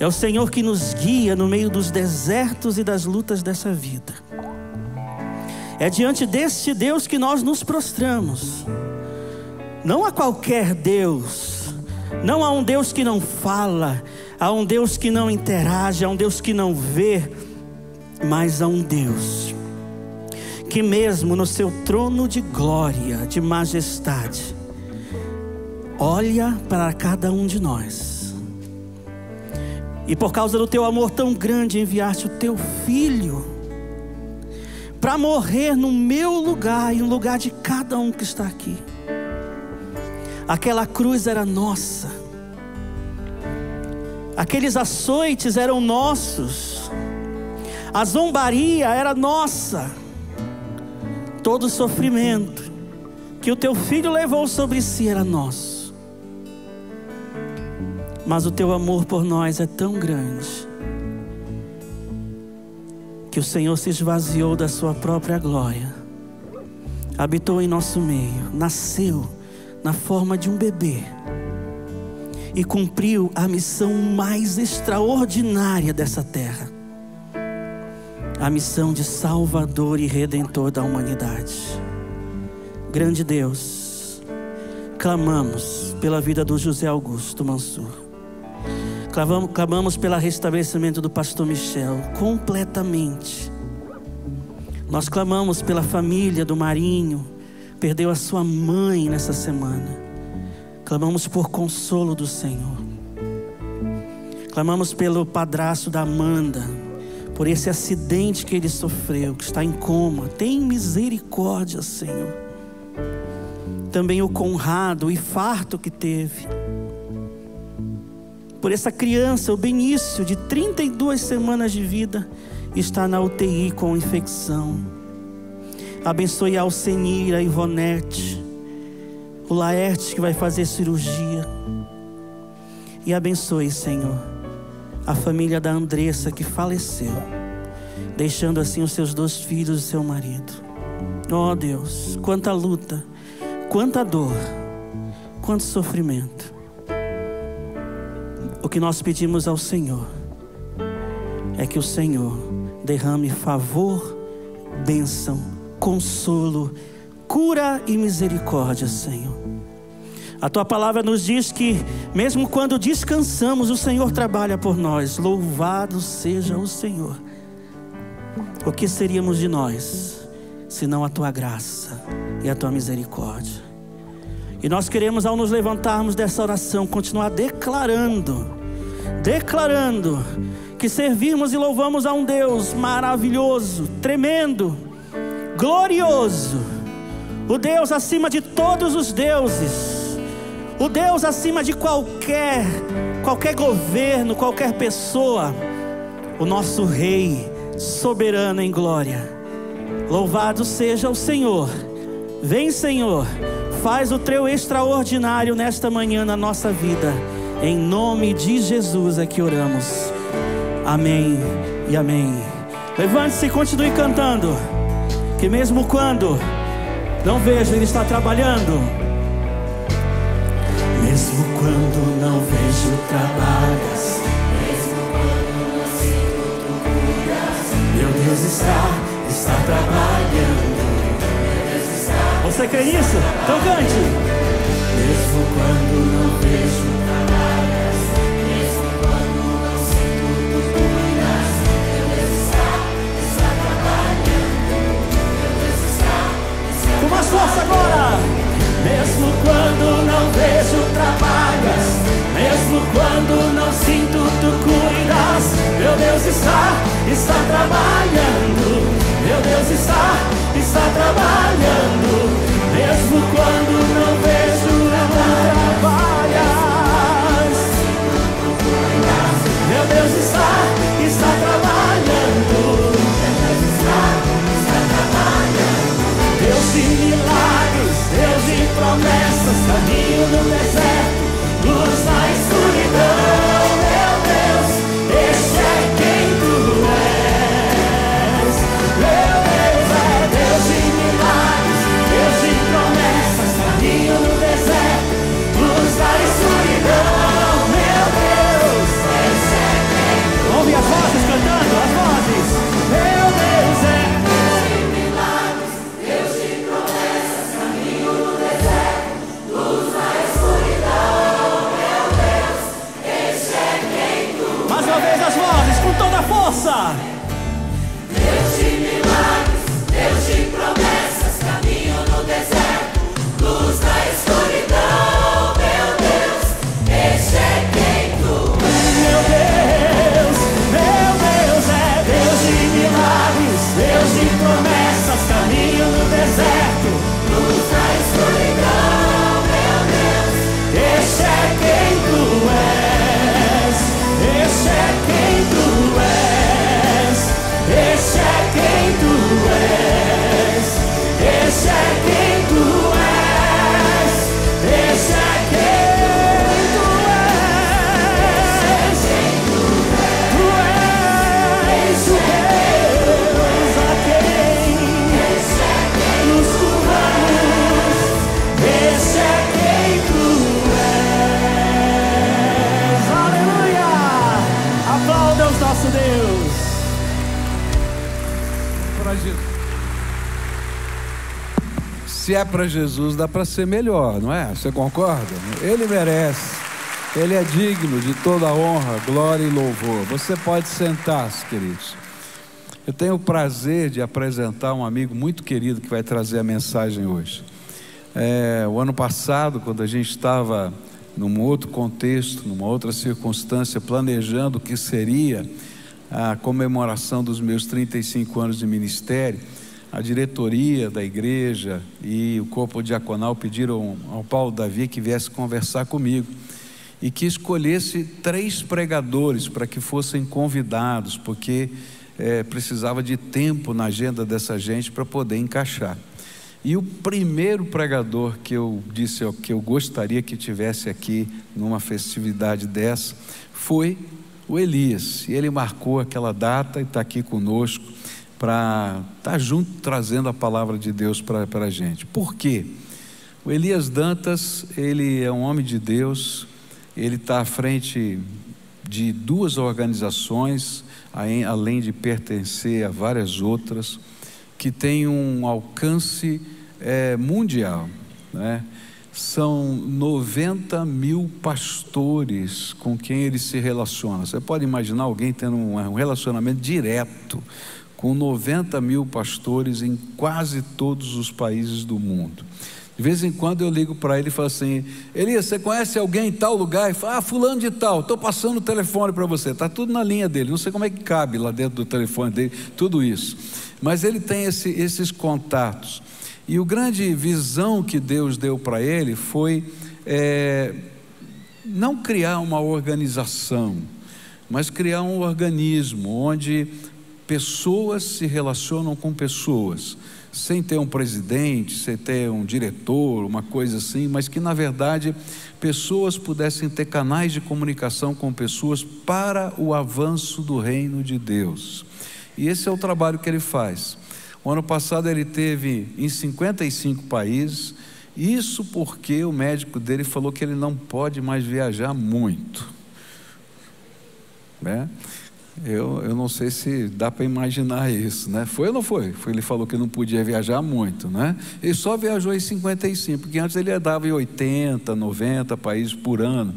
S2: É o Senhor que nos guia no meio dos desertos e das lutas dessa vida. É diante deste Deus que nós nos prostramos. Não a qualquer Deus. Não a um Deus que não fala, a um Deus que não interage, a um Deus que não vê, mas a um Deus que mesmo no seu trono de glória, de majestade, olha para cada um de nós. E por causa do Teu amor tão grande, enviaste o Teu Filho para morrer no meu lugar e no lugar de cada um que está aqui. Aquela cruz era nossa. Aqueles açoites eram nossos. A zombaria era nossa. Todo o sofrimento que o Teu Filho levou sobre si era nosso. Mas o Teu amor por nós é tão grande que o Senhor se esvaziou da Sua própria glória, habitou em nosso meio, nasceu na forma de um bebê e cumpriu a missão mais extraordinária dessa terra, a missão de Salvador e Redentor da humanidade. Grande Deus, clamamos pela vida do José Augusto Mansur. Clamamos pelo restabelecimento do pastor Michel completamente. Nós clamamos pela família do Marinho, perdeu a sua mãe nessa semana. Clamamos por consolo do Senhor. Clamamos pelo padrasto da Amanda, por esse acidente que ele sofreu, que está em coma. Tem misericórdia, Senhor. Também o Conrado, o infarto que teve. Por essa criança, o Benício, de 32 semanas de vida, está na UTI com infecção. Abençoe a Alcenira, a Ivonete, o Laerte que vai fazer cirurgia. E abençoe, Senhor, a família da Andressa que faleceu, deixando assim os seus 2 filhos e seu marido. Oh Deus, quanta luta, quanta dor, quanto sofrimento. O que nós pedimos ao Senhor é que o Senhor derrame favor, bênção, consolo, cura e misericórdia, Senhor. A Tua palavra nos diz que mesmo quando descansamos, o Senhor trabalha por nós. Louvado seja o Senhor. O que seríamos de nós, senão a Tua graça e a Tua misericórdia? E nós queremos, ao nos levantarmos dessa oração, continuar declarando que servimos e louvamos a um Deus maravilhoso, tremendo, glorioso, o Deus acima de todos os deuses, o Deus acima de qualquer governo, qualquer pessoa, o nosso Rei soberano em glória. Louvado seja o Senhor. Vem, Senhor, faz o Teu extraordinário nesta manhã na nossa vida. Em nome de Jesus é que oramos. Amém e amém. Levante-se e continue cantando, que mesmo quando não vejo, Ele está trabalhando. Mesmo quando não vejo, trabalhas. Mesmo quando não sinto, Tu curas. Meu Deus está trabalhando. Meu Deus está. Você crê nisso? Então cante. Mesmo quando não vejo, trabalhas. Mesmo quando não sinto, Tu curas. Meu Deus está trabalhando. Meu Deus está. Com mais força agora. Mesmo quando não vejo, trabalhas. Mesmo quando não sinto, Tu cuidas. Meu Deus está trabalhando. Meu Deus está trabalhando. Mesmo quando não vejo, trabalhas. Meu Deus está trabalhando. Está trabalhando. Deus de milagres, Deus de promessas, caminho no deserto, luz na escuridão. Meu Deus, esse é quem Tu és. Meu Deus é Deus de milagres, Deus de promessas, caminho no deserto, luz na escuridão. Meu Deus, esse é quem Tu és. Ouve as vozes cantando, as vozes. Meu Deus é Deus de milagres, Deus de promessas, caminho no deserto, luz na escuridão. Meu Deus, esse é quem Tu és. Mais uma vez as vozes, com toda a força. Deus de milagres, Deus de promessas, caminho no deserto, luz na escuridão. Meu Deus, esse é quem Tu és. Meu Deus é Deus de milagres, Deus de promessas, caminho no deserto, luz na escuridão. Meu Deus, esse é quem Tu és. Esse é quem Tu és. Esse é quem Tu és. Esse é quem Tu és. Esse é quem Tu és. Tu és o Deus a quem nos curvamos. Esse é quem Tu és. Aleluia! Aplauda o nosso Deus.
S5: Se é para Jesus, dá para ser melhor, não é? Você concorda? Ele merece. Ele é digno de toda a honra, glória e louvor. Você pode sentar-se, queridos. Eu tenho o prazer de apresentar um amigo muito querido que vai trazer a mensagem hoje. O ano passado, quando a gente estava num outro contexto, numa outra circunstância, planejando o que seria a comemoração dos meus 35 anos de ministério, a diretoria da igreja e o corpo diaconal pediram ao Paulo Davi que viesse conversar comigo e que escolhesse 3 pregadores para que fossem convidados, porque precisava de tempo na agenda dessa gente para poder encaixar. E o primeiro pregador que eu disse que eu gostaria que tivesse aqui numa festividade dessa foi o Elias. E ele marcou aquela data e está aqui conosco para estar junto, trazendo a palavra de Deus para a gente. Por quê? O Elias Dantas, ele é um homem de Deus, ele está à frente de 2 organizações, além de pertencer a várias outras, que tem um alcance mundial, né? São 90 mil pastores com quem ele se relaciona. Você pode imaginar alguém tendo um relacionamento direto com 90 mil pastores em quase todos os países do mundo. De vez em quando eu ligo para ele e falo assim: Elias, você conhece alguém em tal lugar? Ele fala: fulano de tal, estou passando o telefone para você. Está tudo na linha dele, não sei como é que cabe lá dentro do telefone dele, tudo isso. Mas ele tem esses contatos. E a grande visão que Deus deu para ele foi não criar uma organização, mas criar um organismo onde pessoas se relacionam com pessoas, sem ter um presidente, sem ter um diretor, uma coisa assim, mas que na verdade pessoas pudessem ter canais de comunicação com pessoas para o avanço do reino de Deus. E esse é o trabalho que ele faz. O ano passado ele esteve em 55 países, isso porque o médico dele falou que ele não pode mais viajar muito, né? Eu não sei se dá para imaginar isso, né? Foi ou não foi? Ele falou que não podia viajar muito, né? Ele só viajou em 55, porque antes ele andava em 80, 90 países por ano.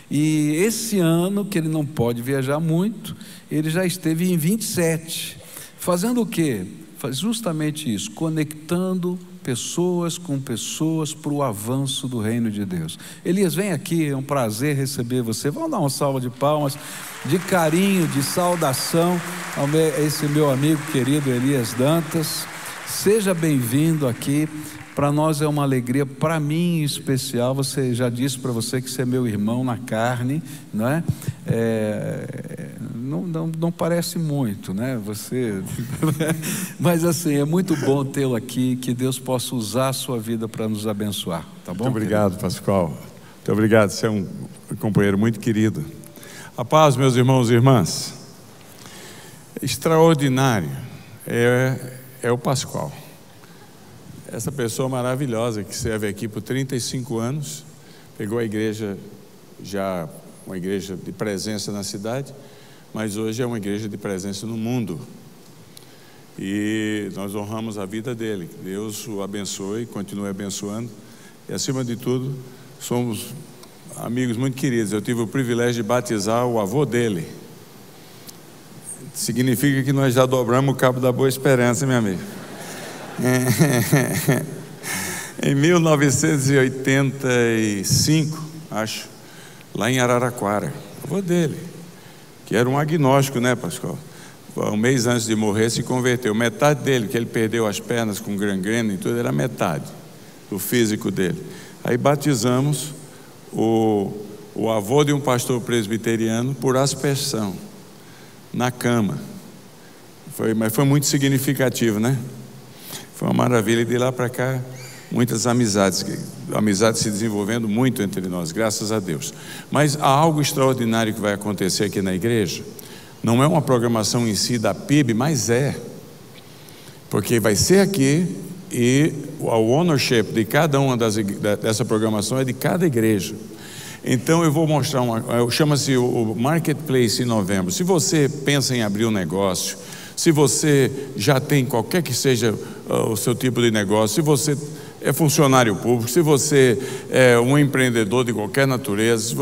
S5: E esse ano, que ele não pode viajar muito, ele já esteve em 27. Fazendo o quê? Justamente isso, conectando pessoas com pessoas para o avanço do reino de Deus. Elias, vem aqui, é um prazer receber você. Vamos dar uma salva de palmas, de carinho, de saudação a esse meu amigo querido Elias Dantas. Seja bem-vindo aqui. Para nós é uma alegria, para mim em especial. Você já disse para você que você é meu irmão na carne, não é? Não parece muito, né? Você, mas assim, é muito bom tê-lo aqui, que Deus possa usar a sua vida para nos abençoar, tá bom?
S12: Muito obrigado, Pascoal. Muito obrigado, você é um companheiro muito querido. A paz, meus irmãos e irmãs. Extraordinário é o Pascoal. Essa pessoa maravilhosa que serve aqui por 35 anos, pegou a igreja, já uma igreja de presença na cidade, mas hoje é uma igreja de presença no mundo. E nós honramos a vida dele. Deus o abençoe, continue abençoando. E acima de tudo, somos amigos muito queridos. Eu tive o privilégio de batizar o avô dele. Significa que nós já dobramos o cabo da Boa Esperança, meu amigo. Em 1985, acho, lá em Araraquara, o avô dele, que era um agnóstico, né, Pascoal? Um mês antes de morrer se converteu. Metade dele, que ele perdeu as pernas com gangrena e tudo, era metade do físico dele. Aí batizamos o avô de um pastor presbiteriano por aspersão na cama. Mas foi muito significativo, né? Foi uma maravilha. E de lá para cá, muitas amizades se desenvolvendo muito entre nós, graças a Deus. Mas há algo extraordinário que vai acontecer aqui na igreja. Não é uma programação em si da PIB, mas porque vai ser aqui, e o ownership de cada uma dessa programação é de cada igreja. Então eu vou mostrar chama-se o Marketplace em novembro. Se você pensa em abrir um negócio, se você já tem qualquer que seja o seu tipo de negócio, se você é funcionário público, se você é um empreendedor de qualquer natureza,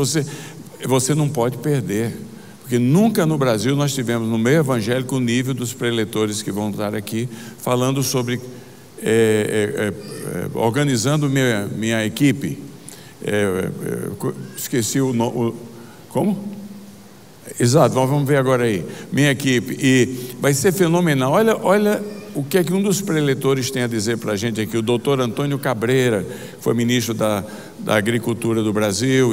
S12: você não pode perder, porque nunca no Brasil nós tivemos no meio evangélico o nível dos preletores que vão estar aqui falando sobre organizando minha equipe. Esqueci o nome. Como? Exato, vamos ver agora aí, minha equipe, e vai ser fenomenal. Olha o que é que um dos preletores tem a dizer para a gente aqui, o doutor Antônio Cabreira, que foi ministro da Agricultura do Brasil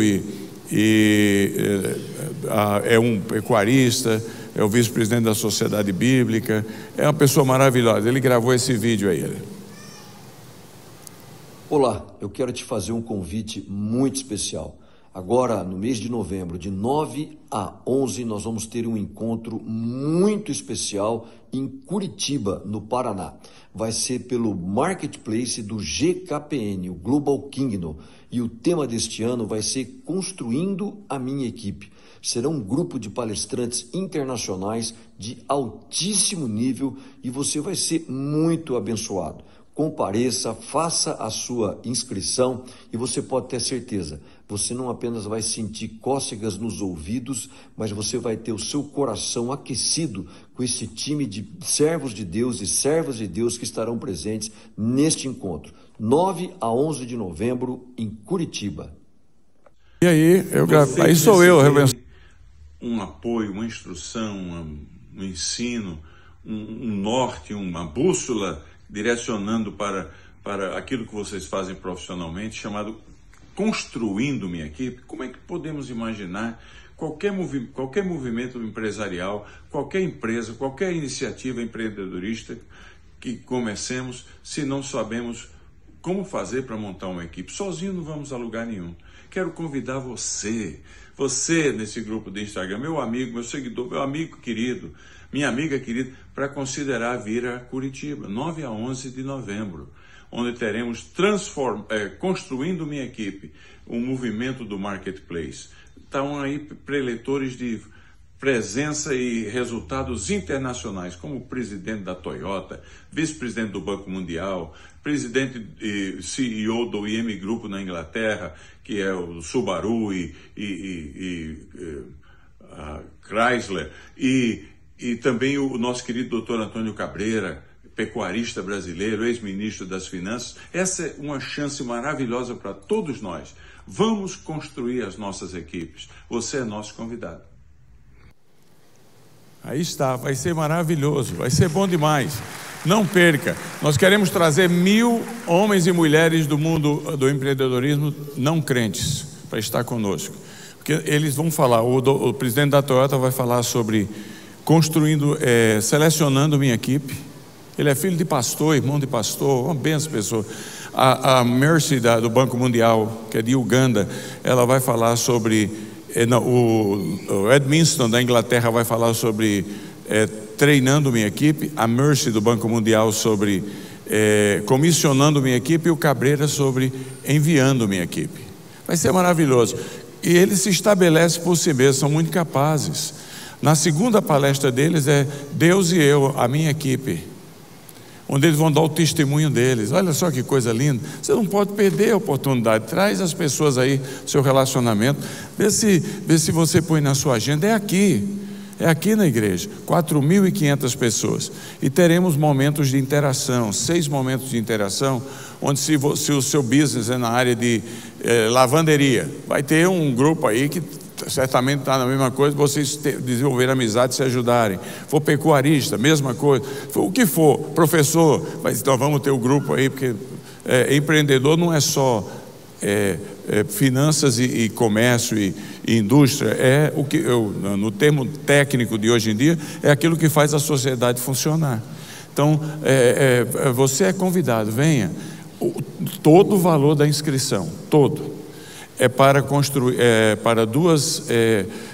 S12: é um pecuarista, é o vice-presidente da Sociedade Bíblica, é uma pessoa maravilhosa. Ele gravou esse vídeo aí.
S13: Olá, eu quero te fazer um convite muito especial. Agora, no mês de novembro, de 9 a 11, nós vamos ter um encontro muito especial em Curitiba, no Paraná. Vai ser pelo Marketplace do GKPN, o Global Kingdom. E o tema deste ano vai ser Construindo a Minha Equipe. Será um grupo de palestrantes internacionais de altíssimo nível e você vai ser muito abençoado. Compareça, faça a sua inscrição e você pode ter certeza, você não apenas vai sentir cócegas nos ouvidos, mas você vai ter o seu coração aquecido com esse time de servos de Deus e servas de Deus que estarão presentes neste encontro. 9 a 11 de novembro em Curitiba.
S12: E aí, aí sou eu, um apoio, uma instrução, um ensino, um norte, uma bússola direcionando para aquilo que vocês fazem profissionalmente, chamado Construindo Minha Equipe. Como é que podemos imaginar qualquer movimento empresarial, qualquer empresa, qualquer iniciativa empreendedorista que comecemos, se não sabemos como fazer para montar uma equipe? Sozinho não vamos a lugar nenhum. Quero convidar você nesse grupo de Instagram, meu amigo, meu seguidor, meu amigo querido, minha amiga querida, para considerar vir a Curitiba, 9 a 11 de novembro, onde teremos Construindo Minha Equipe, um movimento do Marketplace. Estão aí preletores de presença e resultados internacionais, como o presidente da Toyota, vice-presidente do Banco Mundial, presidente e CEO do IM Grupo na Inglaterra, que é o Subaru a Chrysler, e também o nosso querido doutor Antônio Cabreira, pecuarista brasileiro, ex-ministro das Finanças. Essa é uma chance maravilhosa para todos nós. Vamos construir as nossas equipes. Você é nosso convidado. Aí está, vai ser maravilhoso, vai ser bom demais. Não perca, nós queremos trazer 1000 homens e mulheres do mundo do empreendedorismo não crentes para estar conosco. Porque eles vão falar, o presidente da Toyota vai falar sobre selecionando minha equipe. Ele é filho de pastor, irmão de pastor, uma benção pessoa. A Mercy do Banco Mundial, que é de Uganda, ela vai falar sobre, o Edmiston da Inglaterra vai falar sobre treinando minha equipe, a Mercy do Banco Mundial sobre comissionando minha equipe, e o Cabreira sobre enviando minha equipe. Vai ser maravilhoso. E eles se estabelecem por si mesmos, são muito capazes. Na segunda palestra deles é Deus e eu, a minha equipe, onde eles vão dar o testemunho deles. Olha só que coisa linda. Você não pode perder a oportunidade. Traz as pessoas aí, seu relacionamento. Vê se você põe na sua agenda. É aqui na igreja, 4.500 pessoas, e teremos momentos de interação, 6 momentos de interação, onde se o seu business é na área de lavanderia, vai ter um grupo aí que certamente está na mesma coisa, vocês desenvolverem amizade, se ajudarem. For pecuarista, mesma coisa. O que for, professor, então vamos ter o grupo aí, porque empreendedor não é só finanças e comércio e indústria, é o que no termo técnico de hoje em dia, é aquilo que faz a sociedade funcionar. Então, você é convidado, venha. Todo o valor da inscrição, todo, é para construir, para 2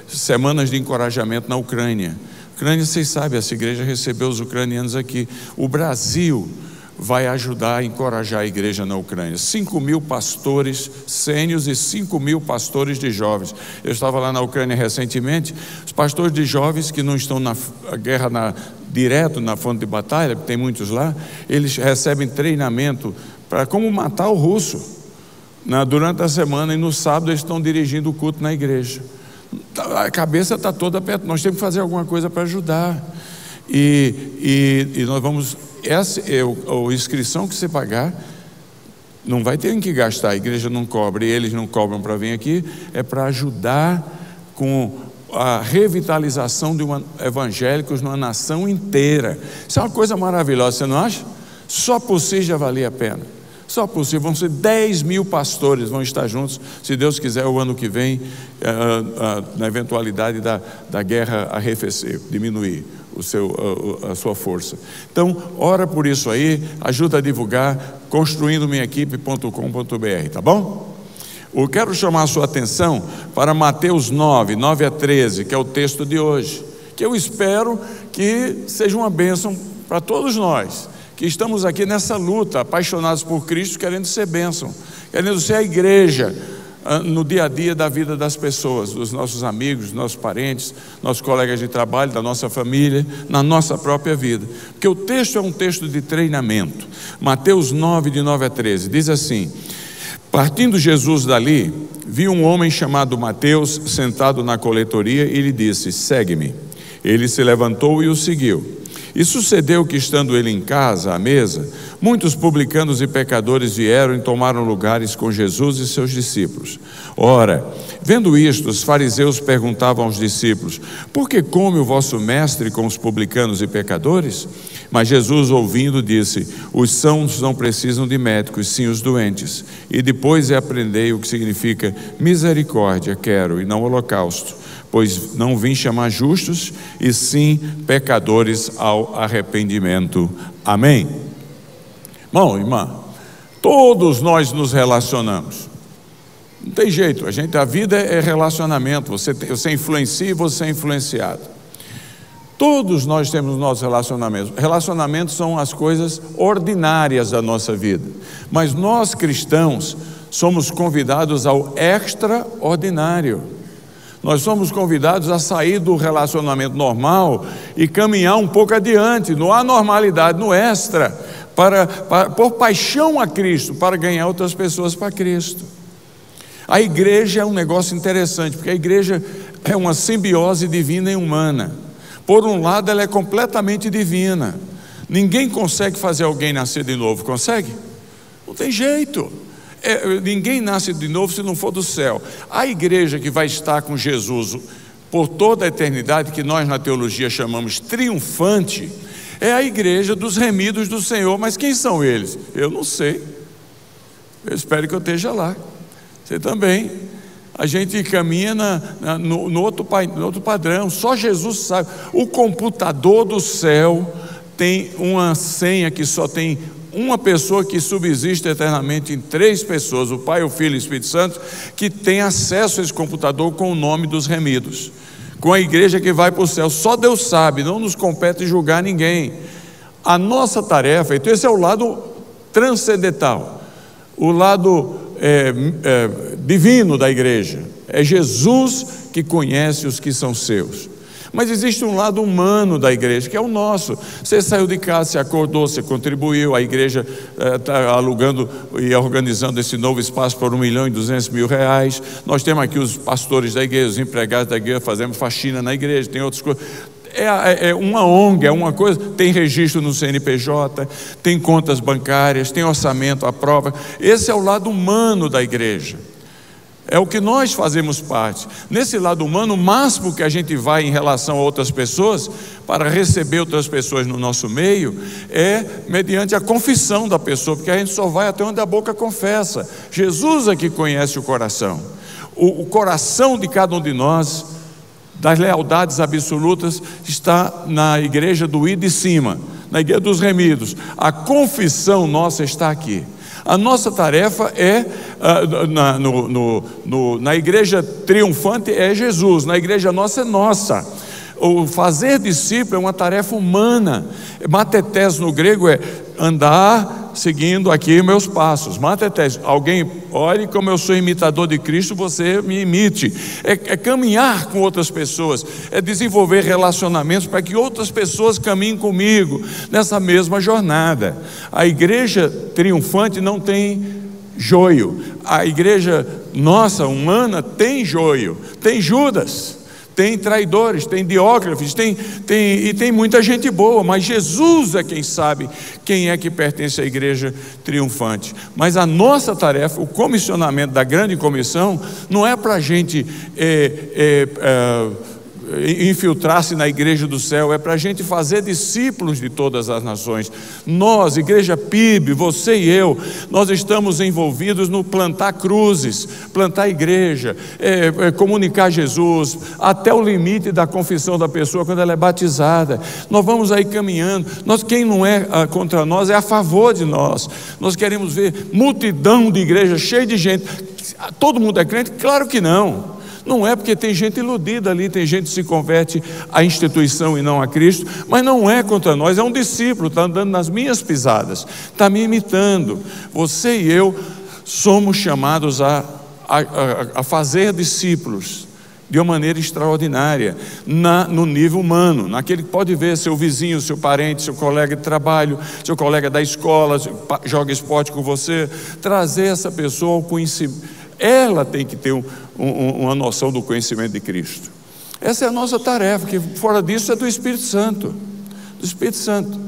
S12: semanas de encorajamento na Ucrânia. Ucrânia, vocês sabem, essa igreja recebeu os ucranianos aqui. O Brasil vai ajudar a encorajar a igreja na Ucrânia. 5.000 pastores sênios e 5.000 pastores de jovens. Eu estava lá na Ucrânia recentemente. Os pastores de jovens que não estão na guerra direto na fonte de batalha, tem muitos lá, eles recebem treinamento para como matar o russo durante a semana, e no sábado eles estão dirigindo o culto na igreja. A cabeça está toda perto, nós temos que fazer alguma coisa para ajudar. E nós vamos, a inscrição que você pagar, não vai ter em que gastar, a igreja não cobra e eles não cobram para vir aqui, é para ajudar com a revitalização de evangélicos numa nação inteira. Isso é uma coisa maravilhosa, você não acha? Só por si já valia a pena. Só por si, vão ser 10 mil pastores, vão estar juntos, se Deus quiser, o ano que vem, na eventualidade da guerra arrefecer, diminuir a sua força. Então, ora por isso aí, ajuda a divulgar, construindominhaequipe.com.br, tá bom? Eu quero chamar a sua atenção para Mateus 9, 9 a 13, que é o texto de hoje, que eu espero que seja uma bênção para todos nós, que estamos aqui nessa luta, apaixonados por Cristo, querendo ser bênção, querendo ser a igreja no dia a dia da vida das pessoas, dos nossos amigos, dos nossos parentes, nossos colegas de trabalho, da nossa família, na nossa própria vida, porque o texto é um texto de treinamento. Mateus 9, de 9 a 13, diz assim: partindo Jesus dali, viu um homem chamado Mateus sentado na coletoria e lhe disse: segue-me. Ele se levantou e o seguiu. E sucedeu que, estando ele em casa, à mesa, muitos publicanos e pecadores vieram e tomaram lugares com Jesus e seus discípulos. Ora, vendo isto, os fariseus perguntavam aos discípulos: por que come o vosso mestre com os publicanos e pecadores? Mas Jesus, ouvindo, disse: os sãos não precisam de médicos, sim os doentes. E depois aprendei o que significa misericórdia quero, e não holocausto, pois não vim chamar justos, e sim pecadores ao arrependimento. Amém? Irmão, irmã, todos nós nos relacionamos. Não tem jeito, a vida é relacionamento. Você influencia e você é influenciado. Todos nós temos nossos relacionamentos. Relacionamentos são as coisas ordinárias da nossa vida. Mas nós cristãos somos convidados ao extraordinário. Nós somos convidados a sair do relacionamento normal e caminhar um pouco adiante, no anormalidade, no extra, por paixão a Cristo, para ganhar outras pessoas para Cristo. A igreja é um negócio interessante, porque a igreja é uma simbiose divina e humana. Por um lado, ela é completamente divina. Ninguém consegue fazer alguém nascer de novo, consegue? Não tem jeito. Ninguém nasce de novo se não for do céu. A igreja que vai estar com Jesus por toda a eternidade, que nós na teologia chamamos triunfante, é a igreja dos remidos do Senhor. Mas quem são eles? Eu não sei. Eu espero que eu esteja lá. Você também. A gente caminha no outro padrão. Só Jesus sabe. O computador do céu tem uma senha que só tem uma pessoa que subsiste eternamente em 3 pessoas, o Pai, o Filho e o Espírito Santo, que tem acesso a esse computador com o nome dos remidos, com a igreja que vai para o céu. Só Deus sabe, não nos compete julgar ninguém. A nossa tarefa, então esse é o lado transcendental, o lado divino da igreja. É Jesus que conhece os que são seus. Mas existe um lado humano da igreja, que é o nosso. Você saiu de casa, você acordou, você contribuiu, a igreja está alugando e organizando esse novo espaço por R$1.200.000. Nós temos aqui os pastores da igreja, os empregados da igreja, fazemos faxina na igreja, tem outras coisas. É uma ONG, é uma coisa, tem registro no CNPJ, tem contas bancárias, tem orçamento à prova. Esse é o lado humano da igreja. É o que nós fazemos parte. Nesse lado humano, o máximo que a gente vai em relação a outras pessoas, para receber outras pessoas no nosso meio, é mediante a confissão da pessoa, porque a gente só vai até onde a boca confessa. Jesus é que conhece o coração. O coração de cada um de nós, das lealdades absolutas, está na igreja do I de cima, na igreja dos remidos. A confissão nossa está aqui. A nossa tarefa é, na igreja triunfante é Jesus, na igreja nossa é nossa. O fazer discípulo é uma tarefa humana. Matetés no grego é andar seguindo aqui meus passos. Matetés, alguém olhe como eu sou imitador de Cristo, você me imite. É caminhar com outras pessoas, é desenvolver relacionamentos para que outras pessoas caminhem comigo nessa mesma jornada. A igreja triunfante não tem joio. A igreja nossa, humana, tem joio, tem Judas, tem traidores, tem Diótrefes, e tem muita gente boa, mas Jesus é quem sabe quem é que pertence à igreja triunfante. Mas a nossa tarefa, o comissionamento da grande comissão, não é para a gente infiltrar-se na igreja do céu, é para a gente fazer discípulos de todas as nações. Nós, Igreja PIB, você e eu, nós estamos envolvidos no plantar cruzes, plantar igreja, comunicar Jesus, até o limite da confissão da pessoa quando ela é batizada. Nós vamos aí caminhando. Quem não é contra nós é a favor de nós. Nós queremos ver multidão de igreja cheia de gente. Todo mundo é crente? Claro que não. Não é, porque tem gente iludida ali, tem gente que se converte à instituição e não a Cristo, mas não é contra nós, é um discípulo, está andando nas minhas pisadas, está me imitando. Você e eu somos chamados a fazer discípulos de uma maneira extraordinária, no nível humano, naquele que pode ver seu vizinho, seu parente, seu colega de trabalho, seu colega da escola, joga esporte com você, trazer essa pessoa ao conhecimento. Ela tem que ter uma noção do conhecimento de Cristo. Essa é a nossa tarefa, que fora disso é do Espírito Santo. Do Espírito Santo.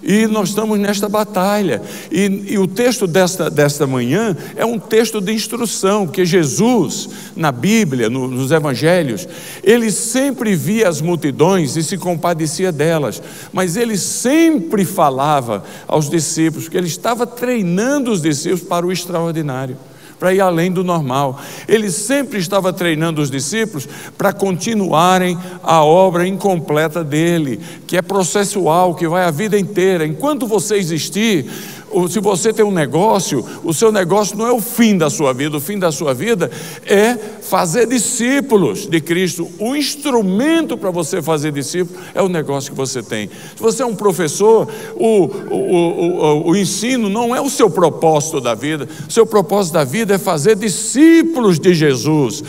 S12: E nós estamos nesta batalha. E o texto desta manhã é um texto de instrução, que Jesus, na Bíblia, nos Evangelhos, ele sempre via as multidões e se compadecia delas, mas ele sempre falava aos discípulos, que ele estava treinando os discípulos para o extraordinário, para ir além do normal. Ele sempre estava treinando os discípulos para continuarem a obra incompleta dele, que é processual, que vai a vida inteira. Enquanto você existir, ou se você tem um negócio, o seu negócio não é o fim da sua vida. O fim da sua vida é fazer discípulos de Cristo. O instrumento para você fazer discípulo é o negócio que você tem. Se você é um professor, o ensino não é o seu propósito da vida. O seu propósito da vida é fazer discípulos de Jesus,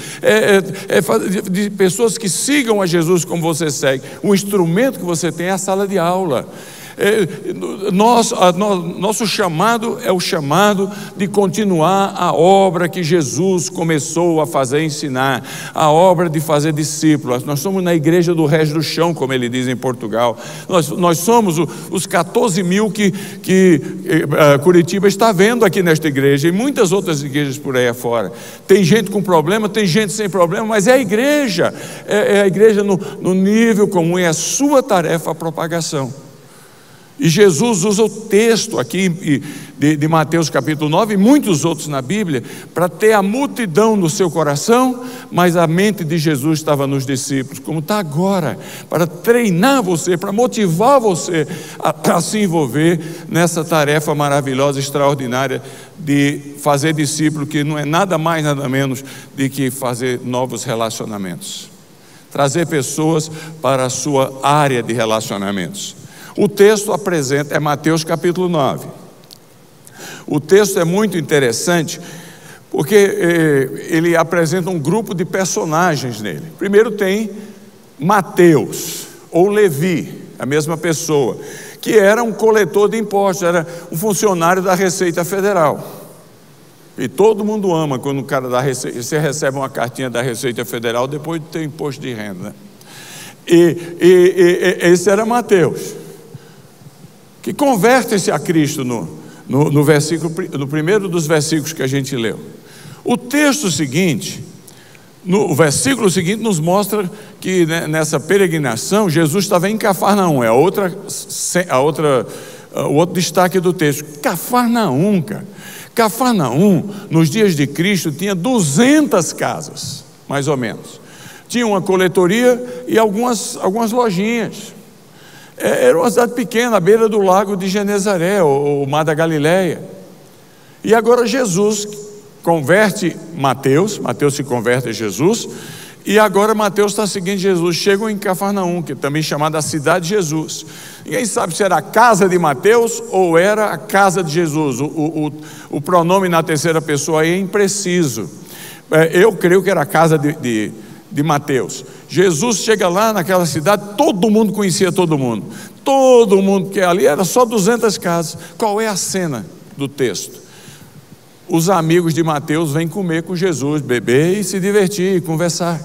S12: de pessoas que sigam a Jesus como você segue. O instrumento que você tem é a sala de aula. Nosso chamado é o chamado de continuar a obra que Jesus começou a fazer, ensinar, a obra de fazer discípulos. Nós somos na igreja do resto do chão, como ele diz em Portugal. Nós somos os 14 mil que Curitiba está vendo aqui nesta igreja, e muitas outras igrejas por aí afora. Tem gente com problema, tem gente sem problema, mas é a igreja, no nível comum, é a sua tarefa a propagação. E Jesus usa o texto aqui de Mateus capítulo 9 e muitos outros na Bíblia para ter a multidão no seu coração, mas a mente de Jesus estava nos discípulos, como está agora, para treinar você, para motivar você a se envolver nessa tarefa maravilhosa, extraordinária de fazer discípulo, que não é nada mais, nada menos de que fazer novos relacionamentos, trazer pessoas para a sua área de relacionamentos. O texto apresenta, é Mateus capítulo 9. O texto é muito interessante, porque ele apresenta um grupo de personagens nele. Primeiro tem Mateus, ou Levi, a mesma pessoa, que era um coletor de impostos, era um funcionário da Receita Federal. E todo mundo ama quando o cara da Receita, você recebe uma cartinha da Receita Federal depois de ter imposto de renda. Esse era Mateus, que converte-se a Cristo no primeiro dos versículos que a gente leu. O texto seguinte, o versículo seguinte nos mostra que nessa peregrinação Jesus estava em Cafarnaum. É o outro destaque do texto. Cafarnaum, cara. Cafarnaum, nos dias de Cristo, tinha 200 casas, mais ou menos. Tinha uma coletoria e algumas lojinhas. Era uma cidade pequena, à beira do lago de Genezaré, o mar da Galileia. E agora Jesus converte Mateus se converte a Jesus, e agora Mateus está seguindo Jesus. Chegam em Cafarnaum, que é também chamada a cidade de Jesus. Ninguém sabe se era a casa de Mateus ou era a casa de Jesus. O pronome na terceira pessoa aí é impreciso. Eu creio que era a casa de Mateus. Jesus chega lá naquela cidade, todo mundo conhecia todo mundo. Todo mundo que ali era só 200 casas. Qual é a cena do texto? Os amigos de Mateus vêm comer com Jesus, beber e se divertir, conversar.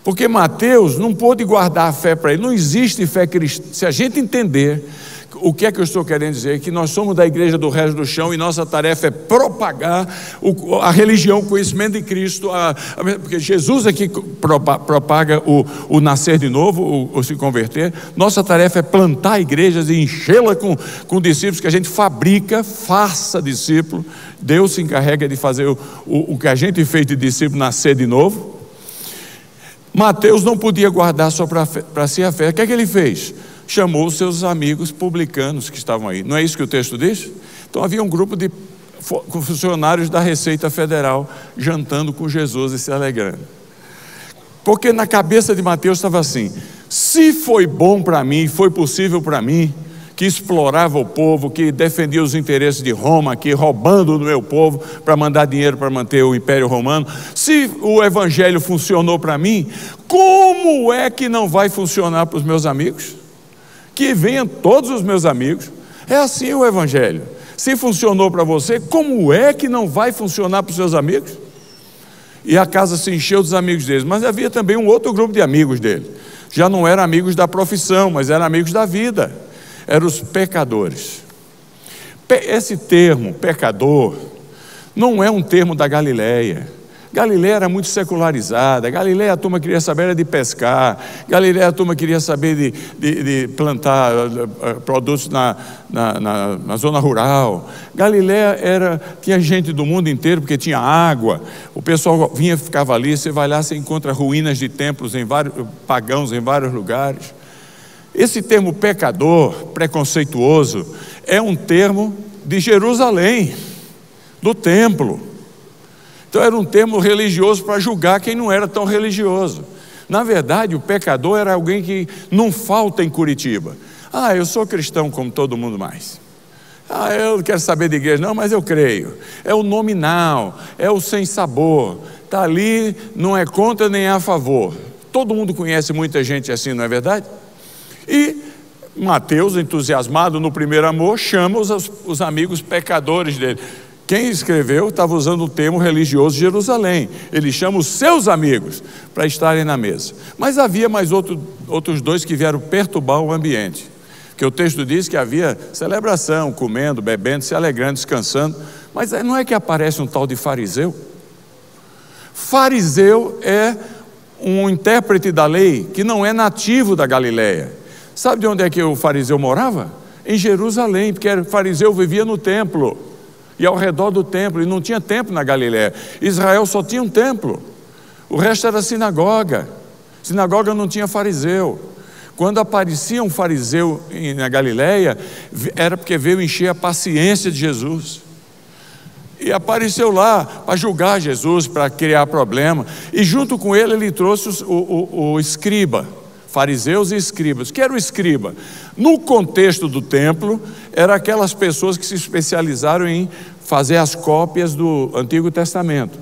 S12: Porque Mateus não pôde guardar a fé para ele. Não existe fé cristã. Se a gente entender O que é que eu estou querendo dizer? Que nós somos da igreja do Resto do Chão e nossa tarefa é propagar a religião, o conhecimento de Cristo, porque Jesus é que propaga o nascer de novo, o se converter. Nossa tarefa é plantar igrejas e enchê-la com discípulos que a gente fabrica, faça discípulo. Deus se encarrega de fazer o que a gente fez de discípulo nascer de novo. Mateus não podia guardar só para si a fé. O que é que ele fez? Chamou os seus amigos publicanos que estavam aí. Não é isso que o texto diz? Então havia um grupo de funcionários da Receita Federal jantando com Jesus e se alegrando. Porque na cabeça de Mateus estava assim: se foi bom para mim, foi possível para mim, que explorava o povo, que defendia os interesses de Roma, aqui roubando do meu povo para mandar dinheiro para manter o Império Romano, se o Evangelho funcionou para mim, como é que não vai funcionar para os meus amigos? Que venham todos os meus amigos. É assim o Evangelho. Se funcionou para você, como é que não vai funcionar para os seus amigos? E a casa se encheu dos amigos deles. Mas havia também um outro grupo de amigos dele. Já não eram amigos da profissão, mas eram amigos da vida. Eram os pecadores. Esse termo, pecador, não é um termo da Galileia. Galileia era muito secularizada. Galileia a turma queria saber era de pescar. Galileia a turma queria saber de plantar produtos na zona rural. Galileia tinha gente do mundo inteiro porque tinha água. O pessoal vinha, ficava ali. Você vai lá, você encontra ruínas de templos pagãos em vários lugares. Esse termo pecador, preconceituoso, é um termo de Jerusalém, do templo. Então era um termo religioso para julgar quem não era tão religioso. Na verdade, o pecador era alguém que não falta em Curitiba. Eu sou cristão como todo mundo mais. Eu não quero saber de igreja não, mas eu creio. É o nominal, é o sem sabor. Está ali, não é contra nem a favor. Todo mundo conhece muita gente assim, não é verdade? E Mateus, entusiasmado no primeiro amor, chama os amigos pecadores dele. Quem escreveu estava usando o termo religioso de Jerusalém. Ele chama os seus amigos para estarem na mesa. Mas havia mais outros dois que vieram perturbar o ambiente. Porque o texto diz que havia celebração, comendo, bebendo, se alegrando, descansando. Mas não é que aparece um tal de fariseu? Fariseu é um intérprete da lei que não é nativo da Galileia. Sabe de onde é que o fariseu morava? Em Jerusalém, porque o fariseu vivia no templo. E ao redor do templo, e não tinha templo na Galileia. Israel só tinha um templo, o resto era sinagoga. Sinagoga não tinha fariseu. Quando aparecia um fariseu na Galileia, era porque veio encher a paciência de Jesus. E apareceu lá para julgar Jesus, para criar problema. E junto com ele trouxe o escriba. Fariseus e escribas. O que era o escriba? No contexto do templo, eram aquelas pessoas que se especializaram em fazer as cópias do Antigo Testamento,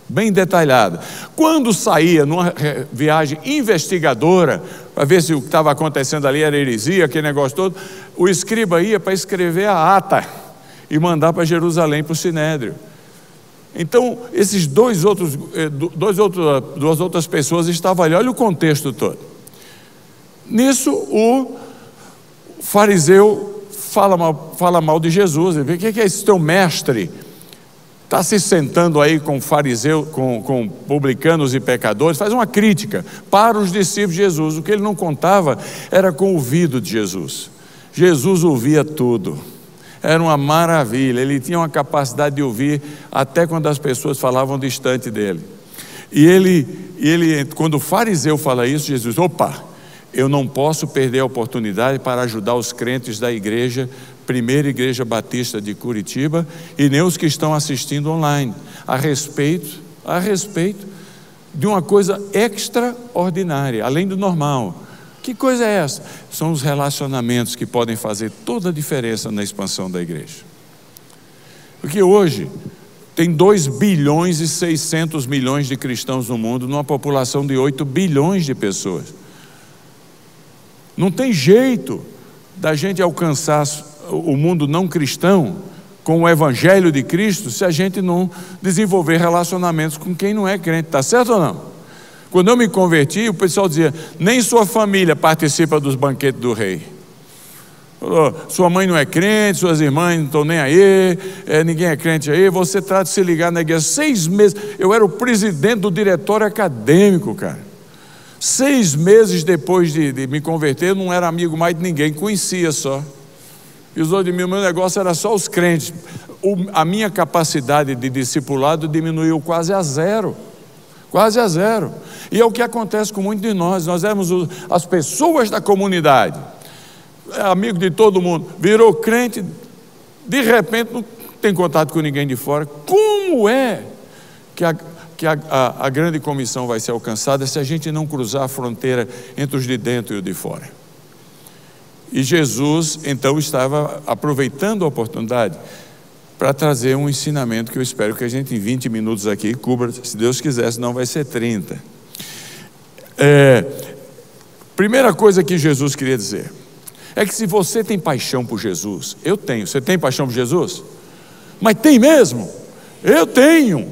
S12: bem detalhada. Quando saía numa viagem investigadora, para ver se o que estava acontecendo ali era heresia, aquele negócio todo, o escriba ia para escrever a ata e mandar para Jerusalém, para o Sinédrio. Então, esses duas outras pessoas estavam ali. Olha o contexto todo. Nisso o fariseu fala mal de Jesus. Ele diz: o que é esse teu mestre? Está se sentando aí com fariseu, com publicanos e pecadores. Faz uma crítica para os discípulos de Jesus. O que ele não contava era com o ouvido de Jesus. Jesus ouvia tudo. Era uma maravilha. Ele tinha uma capacidade de ouvir até quando as pessoas falavam distante dele. E ele quando o fariseu fala isso, Jesus: opa, eu não posso perder a oportunidade para ajudar os crentes da igreja, Primeira Igreja Batista de Curitiba, e nem os que estão assistindo online, a respeito de uma coisa extraordinária, além do normal. Que coisa é essa? São os relacionamentos que podem fazer toda a diferença na expansão da igreja. Porque hoje tem 2 bilhões e 600 milhões de cristãos no mundo, numa população de 8 bilhões de pessoas. Não tem jeito da gente alcançar o mundo não cristão com o Evangelho de Cristo se a gente não desenvolver relacionamentos com quem não é crente. Está certo ou não? Quando eu me converti, o pessoal dizia: nem sua família participa dos banquetes do rei. Sua mãe não é crente, suas irmãs não estão nem aí, ninguém é crente aí, você trata de se ligar na igreja. 6 meses, eu era o presidente do diretório acadêmico, cara. 6 meses depois de me converter, eu não era amigo mais de ninguém, conhecia só. E os outros de mim, o meu negócio era só os crentes. A minha capacidade de discipulado diminuiu quase a zero. Quase a zero. E é o que acontece com muitos de nós. Nós éramos as pessoas da comunidade, amigo de todo mundo, virou crente, de repente não tem contato com ninguém de fora. Como é que a grande comissão vai ser alcançada se a gente não cruzar a fronteira entre os de dentro e os de fora? E Jesus então estava aproveitando a oportunidade para trazer um ensinamento que eu espero que a gente em 20 minutos aqui cubra, se Deus quiser, senão vai ser 30. Primeira coisa que Jesus queria dizer é que se você tem paixão por Jesus, eu tenho. Você tem paixão por Jesus? Mas tem mesmo? Eu tenho,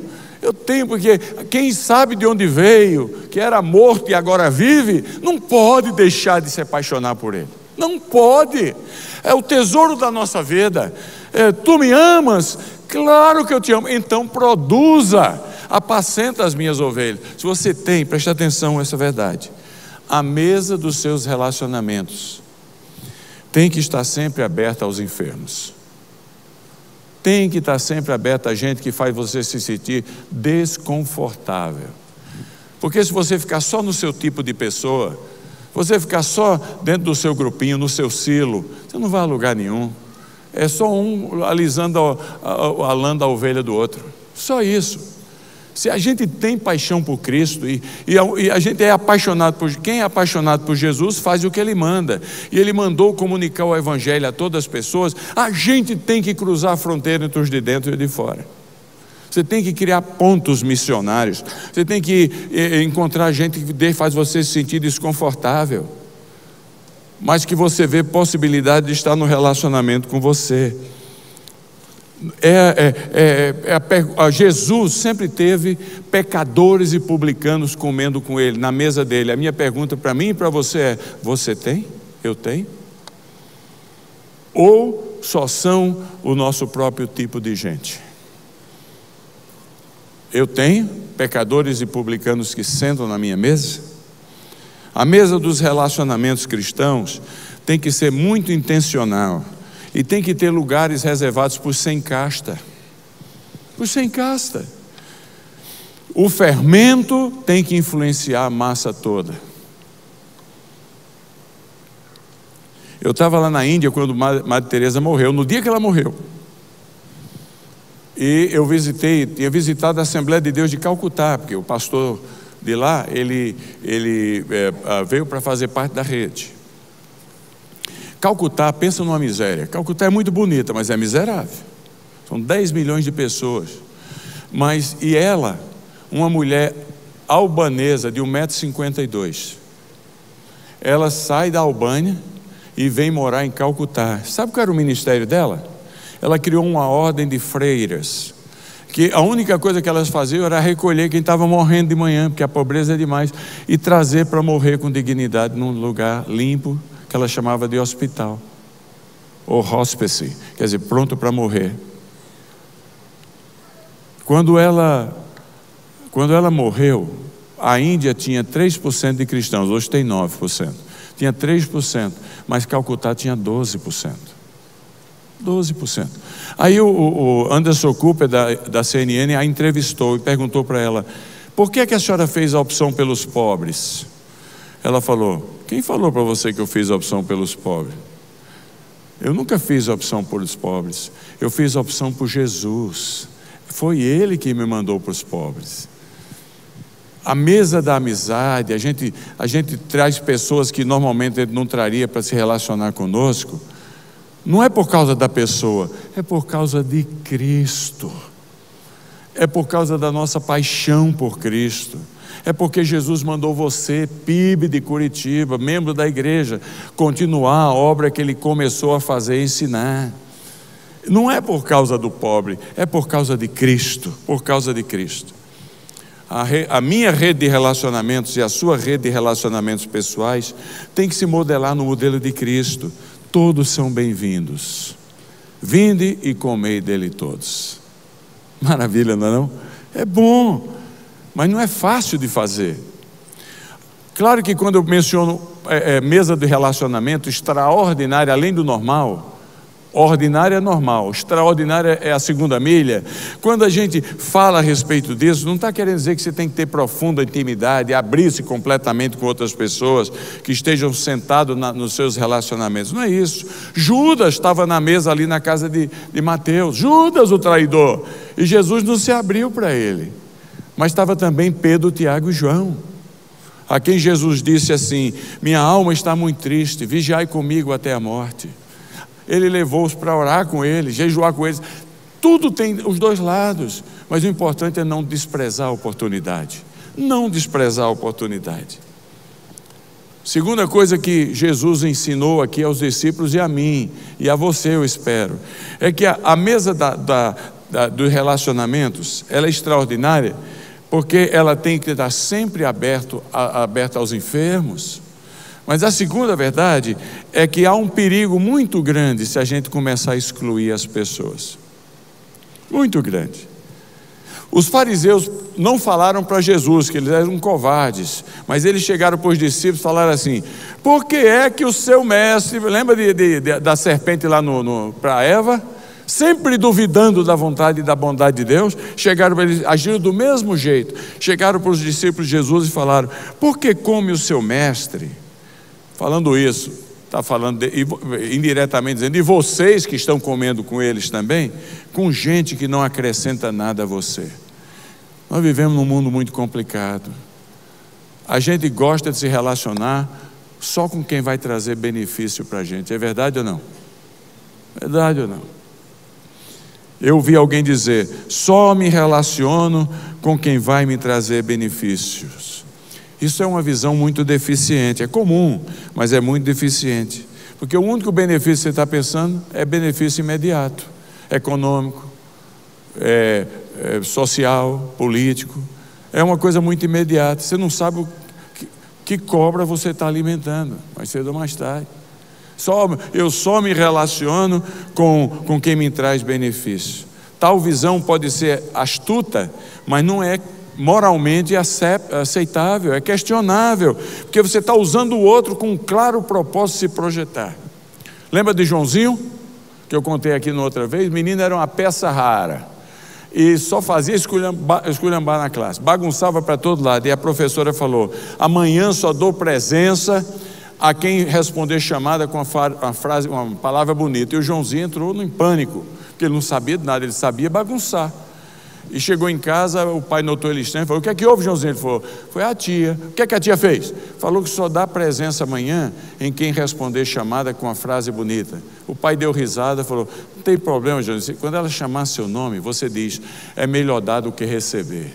S12: porque quem sabe de onde veio, que era morto e agora vive, não pode deixar de se apaixonar por Ele. Não pode. É o tesouro da nossa vida. Tu me amas? Claro que eu te amo. Então produza, apacenta as minhas ovelhas. Se você tem, preste atenção a essa verdade, a mesa dos seus relacionamentos tem que estar sempre aberta aos enfermos. Tem que estar sempre aberta a gente que faz você se sentir desconfortável. Porque se você ficar só no seu tipo de pessoa, você ficar só dentro do seu grupinho, no seu silo, você não vai a lugar nenhum. É só um alisando a lã da ovelha do outro. Só isso. Se a gente tem paixão por Cristo e a gente é apaixonado por... Quem é apaixonado por Jesus faz o que Ele manda. E Ele mandou comunicar o Evangelho a todas as pessoas. A gente tem que cruzar a fronteira entre os de dentro e de fora. Você tem que criar pontos missionários. Você tem que encontrar gente que faz você se sentir desconfortável, mas que você vê possibilidade de estar no relacionamento com você. Jesus sempre teve pecadores e publicanos comendo com Ele, na mesa dele. A minha pergunta para mim e para você é: você tem? Eu tenho? Ou só são o nosso próprio tipo de gente? Eu tenho pecadores e publicanos que sentam na minha mesa? A mesa dos relacionamentos cristãos tem que ser muito intencional e tem que ter lugares reservados por sem casta. Por sem casta. O fermento tem que influenciar a massa toda. Eu estava lá na Índia quando Madre Teresa morreu, no dia que ela morreu. E eu tinha visitado a Assembleia de Deus de Calcutá, porque o pastor de lá, ele veio para fazer parte da rede. Calcutá, pensa numa miséria. Calcutá é muito bonita, mas é miserável. São 10 milhões de pessoas. E ela, uma mulher albanesa de 1,52 m, ela sai da Albânia e vem morar em Calcutá. Sabe qual era o ministério dela? Ela criou uma ordem de freiras, que a única coisa que elas faziam era recolher quem estava morrendo de manhã, porque a pobreza é demais, e trazer para morrer com dignidade num lugar limpo, que ela chamava de hospital, ou hospice, quer dizer, pronto para morrer. Quando ela morreu, a Índia tinha 3% de cristãos, hoje tem 9%. Tinha 3%, mas Calcutá tinha 12%. 12%. Aí o Anderson Cooper da CNN a entrevistou e perguntou para ela: por que a senhora fez a opção pelos pobres? Ela falou: quem falou para você que eu fiz a opção pelos pobres? Eu nunca fiz a opção pelos pobres, eu fiz a opção por Jesus. Foi Ele que me mandou para os pobres. A mesa da amizade, a gente traz pessoas que normalmente ele não traria para se relacionar conosco. Não é por causa da pessoa, é por causa de Cristo. É por causa da nossa paixão por Cristo. É porque Jesus mandou você, PIB de Curitiba, membro da igreja, continuar a obra que Ele começou a fazer e ensinar. Não é por causa do pobre, é por causa de Cristo. Por causa de Cristo. A minha rede de relacionamentos e a sua rede de relacionamentos pessoais tem que se modelar no modelo de Cristo. todos são bem-vindos. Vinde e comei dele todos. Maravilha, não é não? É bom, mas não é fácil de fazer. Claro que quando eu menciono mesa de relacionamento extraordinária, além do normal, ordinária é normal, extraordinária é a segunda milha. Quando a gente fala a respeito disso, não está querendo dizer que você tem que ter profunda intimidade, abrir-se completamente com outras pessoas que estejam sentados nos seus relacionamentos. Não é isso. Judas estava na mesa ali na casa de Mateus, Judas o traidor, e Jesus não se abriu para ele. Mas estava também Pedro, Tiago e João, a quem Jesus disse assim: minha alma está muito triste, vigiai comigo até a morte. Ele levou-os para orar com eles, jejuar com eles. Tudo tem os dois lados, mas o importante é não desprezar a oportunidade. Não desprezar a oportunidade. Segunda coisa que Jesus ensinou aqui aos discípulos e a mim, e a você eu espero, é que a mesa dos relacionamentos, ela é extraordinária, porque ela tem que estar sempre aberta aos enfermos. Mas a segunda verdade é que há um perigo muito grande se a gente começar a excluir as pessoas. Muito grande. Os fariseus não falaram para Jesus que eles eram covardes, mas eles chegaram para os discípulos e falaram assim: por que é que o seu mestre, lembra da serpente lá para Eva? Sempre duvidando da vontade e da bondade de Deus, chegaram para eles, agiram do mesmo jeito, chegaram para os discípulos de Jesus e falaram: por que come o seu mestre? Falando isso, está falando indiretamente dizendo, e vocês que estão comendo com eles também, com gente que não acrescenta nada a você. Nós vivemos num mundo muito complicado. A gente gosta de se relacionar só com quem vai trazer benefício para a gente. É verdade ou não? Verdade ou não? Eu ouvi alguém dizer: só me relaciono com quem vai me trazer benefícios. Isso é uma visão muito deficiente, é comum, mas é muito deficiente, porque o único benefício que você está pensando é benefício imediato, econômico, social, político, é uma coisa muito imediata. Você não sabe que cobra você está alimentando, mais cedo ou mais tarde. Eu só me relaciono com quem me traz benefício. Tal visão pode ser astuta, mas não é moralmente aceitável, é questionável, porque você está usando o outro com um claro propósito de se projetar. Lembra de Joãozinho, que eu contei aqui na outra vez? O menino era uma peça rara e só fazia esculhambar na classe, bagunçava para todo lado, e a professora falou: amanhã só dou presença a quem responder chamada com uma palavra bonita. E o Joãozinho entrou em pânico, porque ele não sabia de nada, ele sabia bagunçar. E chegou em casa, o pai notou ele estranho, falou: o que é que houve, Joãozinho? Ele falou: foi a tia. O que é que a tia fez? Falou que só dá presença amanhã em quem responder chamada com uma frase bonita. O pai deu risada, falou: não tem problema, Joãozinho, quando ela chamar seu nome, você diz: é melhor dar do que receber.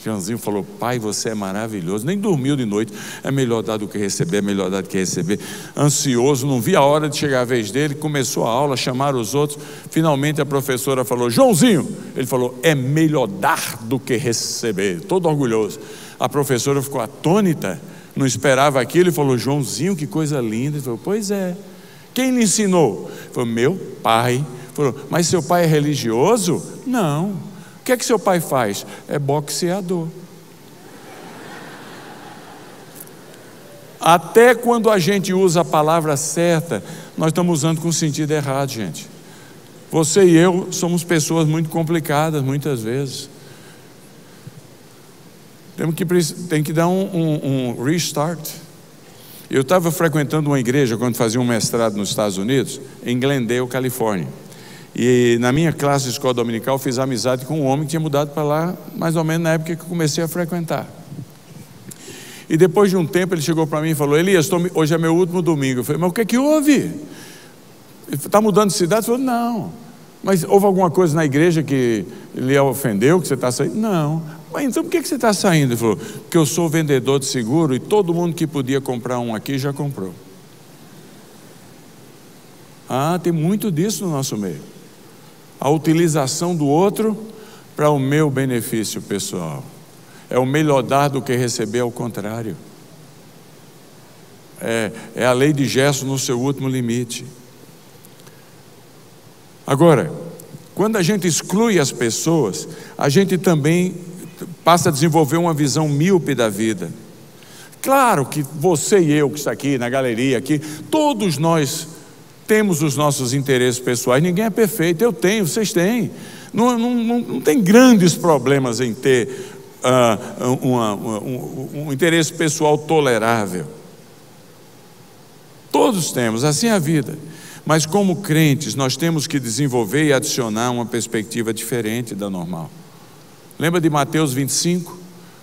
S12: Joãozinho falou: pai, você é maravilhoso, nem dormiu de noite. É melhor dar do que receber, é melhor dar do que receber. Ansioso, não via a hora de chegar a vez dele, começou a aula, chamaram os outros. Finalmente a professora falou: Joãozinho. Ele falou: é melhor dar do que receber, todo orgulhoso. A professora ficou atônita, não esperava aquilo, e falou: Joãozinho, que coisa linda. Ele falou: pois é. Quem lhe ensinou? Ele falou: meu pai. Ele falou: mas seu pai é religioso? Não. O que é que seu pai faz? É boxeador. Até quando a gente usa a palavra certa, nós estamos usando com o sentido errado, gente. Você e eu somos pessoas muito complicadas muitas vezes. Tem que dar um restart. Eu estava frequentando uma igreja quando fazia um mestrado nos Estados Unidos, em Glendale, Califórnia. E na minha classe de escola dominical fiz amizade com um homem que tinha mudado para lá mais ou menos na época que eu comecei a frequentar. E depois de um tempo ele chegou para mim e falou: Elias, hoje é meu último domingo. Eu falei: mas o que é que houve? Ele está mudando de cidade? Eu falei: não. Mas houve alguma coisa na igreja que lhe ofendeu, que você está saindo? Não. Mas então por que você está saindo? Ele falou: porque eu sou vendedor de seguro e todo mundo que podia comprar um aqui já comprou. Ah, tem muito disso no nosso meio. A utilização do outro para o meu benefício pessoal. É o melhor dar do que receber, ao contrário. É a lei de Gerson no seu último limite. Agora, quando a gente exclui as pessoas, a gente também passa a desenvolver uma visão míope da vida. Claro que você e eu que está aqui na galeria, aqui, todos nós temos os nossos interesses pessoais. Ninguém é perfeito, eu tenho, vocês têm. Não tem grandes problemas em ter um interesse pessoal tolerável. Todos temos, assim é a vida. Mas como crentes, nós temos que desenvolver e adicionar uma perspectiva diferente da normal. Lembra de Mateus 25?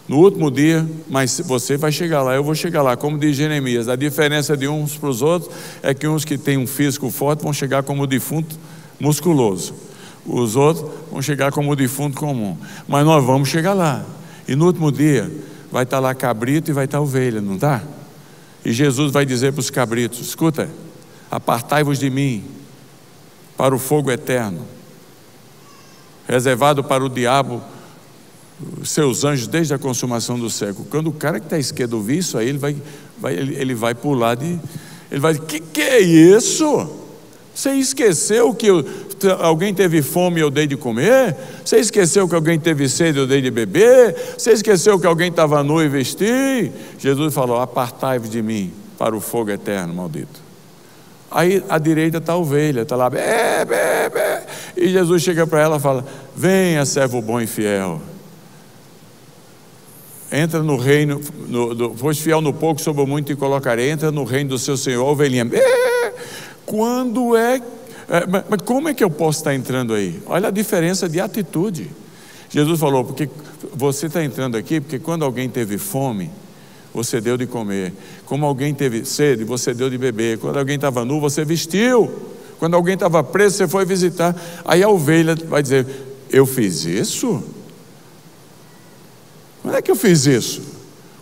S12: No último dia, mas você vai chegar lá, eu vou chegar lá, como diz Jeremias. A diferença de uns para os outros é que uns que têm um físico forte vão chegar como o defunto musculoso. Os outros vão chegar como o defunto comum. Mas nós vamos chegar lá. E no último dia vai estar lá cabrito e vai estar ovelha, não está? E Jesus vai dizer para os cabritos: escuta, apartai-vos de mim para o fogo eterno, reservado para o diabo, seus anjos desde a consumação do século. Quando o cara que está à esquerda ouvir isso aí, ele vai pular ele vai dizer: que é isso? Você esqueceu que alguém teve fome e eu dei de comer? Você esqueceu que alguém teve sede e eu dei de beber? Você esqueceu que alguém estava nu e vesti? Jesus falou: apartai-vos de mim para o fogo eterno, maldito. Aí à direita está a ovelha, está lá, bé, bé, bé. E Jesus chega para ela e fala: venha, servo bom e fiel, entra no reino, foste fiel no pouco, sobre o muito te colocarei, entra no reino do seu Senhor. A ovelhinha: quando mas como é que eu posso estar entrando aí? Olha a diferença de atitude. Jesus falou: porque você está entrando aqui, porque quando alguém teve fome, você deu de comer. Como alguém teve sede, você deu de beber. Quando alguém estava nu, você vestiu. Quando alguém estava preso, você foi visitar. Aí a ovelha vai dizer: eu fiz isso? Quando é que eu fiz isso?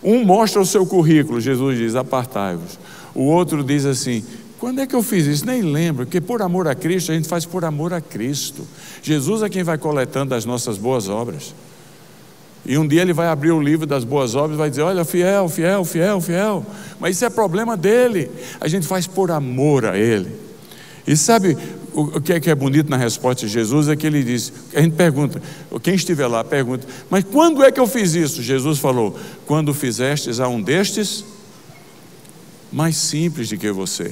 S12: Um mostra o seu currículo, Jesus diz: apartai-vos. O outro diz assim: quando é que eu fiz isso? Nem lembro, porque por amor a Cristo, a gente faz por amor a Cristo. Jesus é quem vai coletando as nossas boas obras. E um dia ele vai abrir o livro das boas obras e vai dizer: olha, fiel, fiel, fiel, fiel. Mas isso é problema dele. A gente faz por amor a ele. E sabe o que é bonito na resposta de Jesus? É que ele diz, a gente pergunta, quem estiver lá pergunta: mas quando é que eu fiz isso? Jesus falou: quando fizestes a um destes mais simples do que você.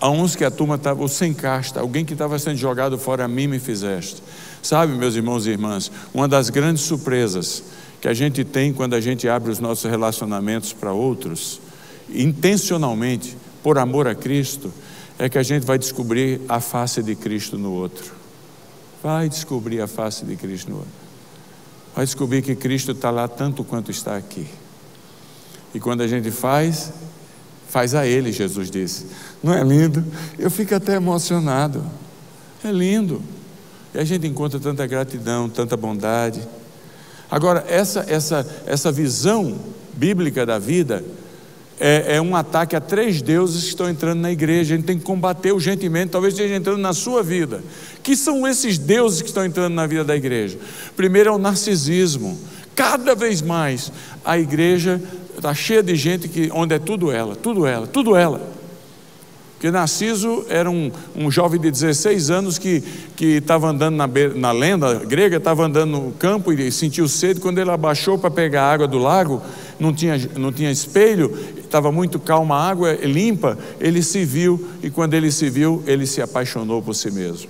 S12: A uns que a turma estava sem casta, alguém que estava sendo jogado fora, a mim me fizeste. Sabe, meus irmãos e irmãs, uma das grandes surpresas que a gente tem quando a gente abre os nossos relacionamentos para outros, intencionalmente, por amor a Cristo, é que a gente vai descobrir a face de Cristo no outro. Vai descobrir a face de Cristo no outro. Vai descobrir que Cristo está lá tanto quanto está aqui. E quando a gente faz a Ele, Jesus disse. Não é lindo? Eu fico até emocionado. É lindo. E a gente encontra tanta gratidão, tanta bondade. Agora, essa visão bíblica da vida é um ataque a 3 deuses que estão entrando na igreja. A gente tem que combater urgentemente, talvez esteja entrando na sua vida. Que são esses deuses que estão entrando na vida da igreja? Primeiro é o narcisismo. Cada vez mais a igreja está cheia de gente onde é tudo ela, tudo ela, tudo ela. Porque Narciso era um jovem de 16 anos que estava andando na lenda grega, estava andando no campo e sentiu sede. Quando ele abaixou para pegar a água do lago, não tinha espelho, estava muito calma a água, limpa, ele se viu, e quando ele se viu, ele se apaixonou por si mesmo.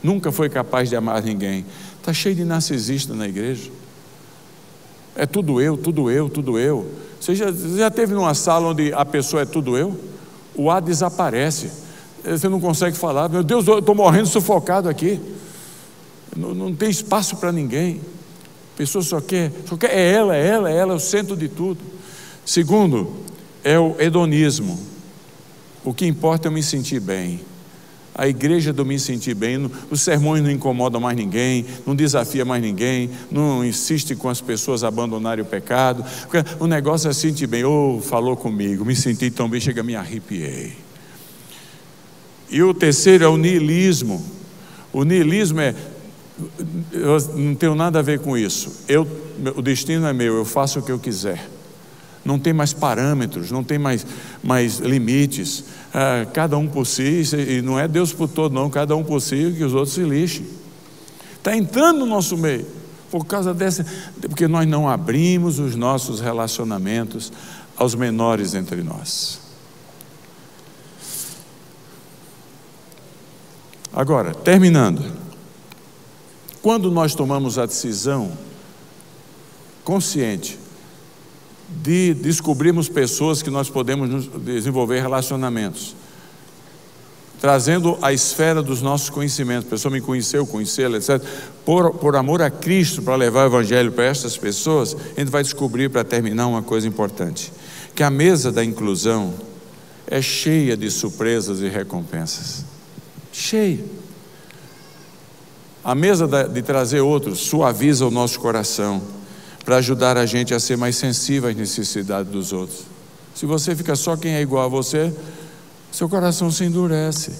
S12: Nunca foi capaz de amar ninguém. Está cheio de narcisista na igreja. É tudo eu, tudo eu, tudo eu. Você já esteve numa sala onde a pessoa é tudo eu? O ar desaparece, você não consegue falar: meu Deus, eu estou morrendo sufocado aqui, não tem espaço para ninguém. A pessoa só quer é ela, o centro de tudo. Segundo, é o hedonismo. O que importa é eu me sentir bem. A igreja do me sentir bem, os sermões não incomodam mais ninguém, não desafia mais ninguém, não insiste com as pessoas a abandonarem o pecado. O negócio é sentir bem. Falou comigo, me senti tão bem, chega, me arrepiei. E o terceiro é o niilismo. O niilismo eu não tenho nada a ver com isso. O destino é meu, eu faço o que eu quiser. não tem mais parâmetros, não tem mais limites. Cada um por si, e não é Deus por todo não, cada um por si e que os outros se lixem. Está entrando no nosso meio, por causa porque nós não abrimos os nossos relacionamentos aos menores entre nós. Agora, terminando, quando nós tomamos a decisão consciente de descobrirmos pessoas que nós podemos desenvolver relacionamentos, trazendo a esfera dos nossos conhecimentos, a pessoa me conheceu, conhecê-la, etc., por amor a Cristo, para levar o Evangelho para essas pessoas, a gente vai descobrir, para terminar, uma coisa importante, que a mesa da inclusão é cheia de surpresas e recompensas. Cheia. A mesa de trazer outros suaviza o nosso coração, para ajudar a gente a ser mais sensível às necessidades dos outros. Se você fica só quem é igual a você, seu coração se endurece.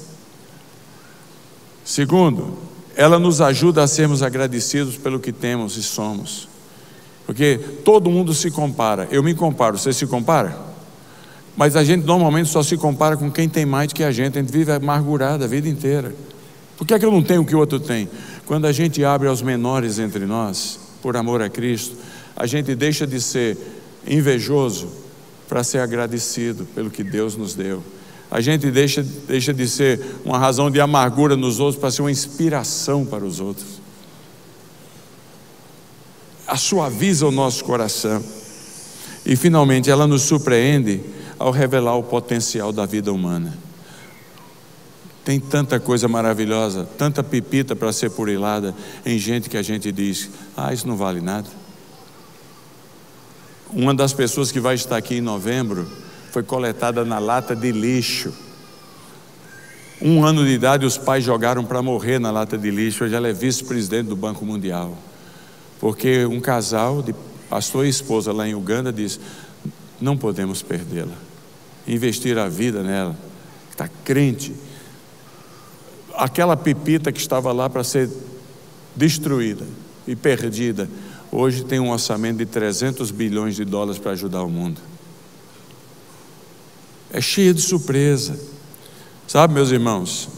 S12: Segundo, ela nos ajuda a sermos agradecidos pelo que temos e somos, porque todo mundo se compara. Eu me comparo, você se compara? Mas a gente normalmente só se compara com quem tem mais do que a gente vive amargurado a vida inteira. Por que é que eu não tenho o que o outro tem? Quando a gente abre aos menores entre nós, por amor a Cristo, a gente deixa de ser invejoso para ser agradecido pelo que Deus nos deu. A gente deixa de ser uma razão de amargura nos outros para ser uma inspiração para os outros. Suaviza o nosso coração. E finalmente ela nos surpreende ao revelar o potencial da vida humana. Tem tanta coisa maravilhosa, tanta pepita para ser purilada em gente que a gente diz, isso não vale nada. Uma das pessoas que vai estar aqui em novembro foi coletada na lata de lixo. 1 ano de idade, os pais jogaram para morrer na lata de lixo. Hoje ela é vice-presidente do Banco Mundial, porque um casal de pastor e esposa lá em Uganda disse, não podemos perdê-la, investir a vida nela, está crente. Aquela pepita que estava lá para ser destruída e perdida, hoje tem um orçamento de 300 bilhões de dólares para ajudar o mundo. É cheia de surpresa. Sabe, meus irmãos,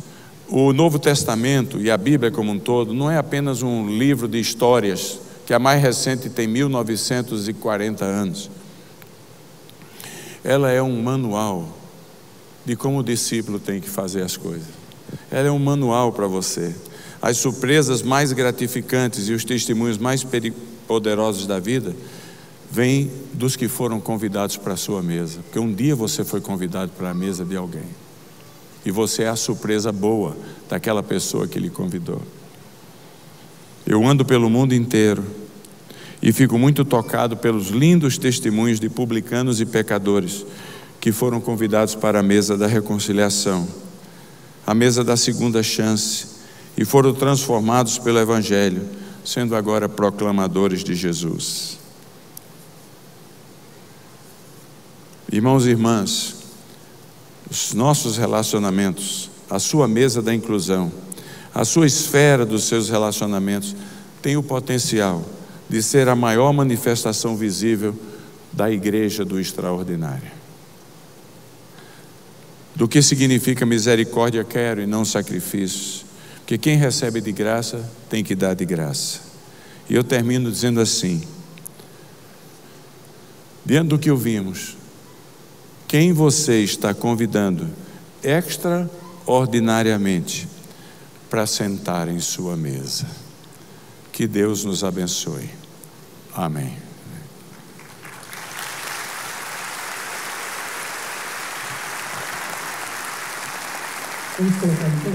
S12: o Novo Testamento e a Bíblia como um todo não é apenas um livro de histórias, que a mais recente tem 1940 anos. Ela é um manual de como o discípulo tem que fazer as coisas. Ela é um manual para você. As surpresas mais gratificantes e os testemunhos mais poderosos da vida vêm dos que foram convidados para a sua mesa, porque um dia você foi convidado para a mesa de alguém e você é a surpresa boa daquela pessoa que lhe convidou. Eu ando pelo mundo inteiro e fico muito tocado pelos lindos testemunhos de publicanos e pecadores que foram convidados para a mesa da reconciliação, a mesa da segunda chance, e foram transformados pelo Evangelho, sendo agora proclamadores de Jesus. Irmãos e irmãs, os nossos relacionamentos, a sua mesa da inclusão, a sua esfera dos seus relacionamentos tem o potencial de ser a maior manifestação visível da igreja do extraordinário. Do que significa misericórdia quero e não sacrifícios, porque quem recebe de graça tem que dar de graça. E eu termino dizendo assim, diante do que ouvimos, quem você está convidando extraordinariamente para sentar em sua mesa? Que Deus nos abençoe. Amém.
S2: Vamos colocar em pé.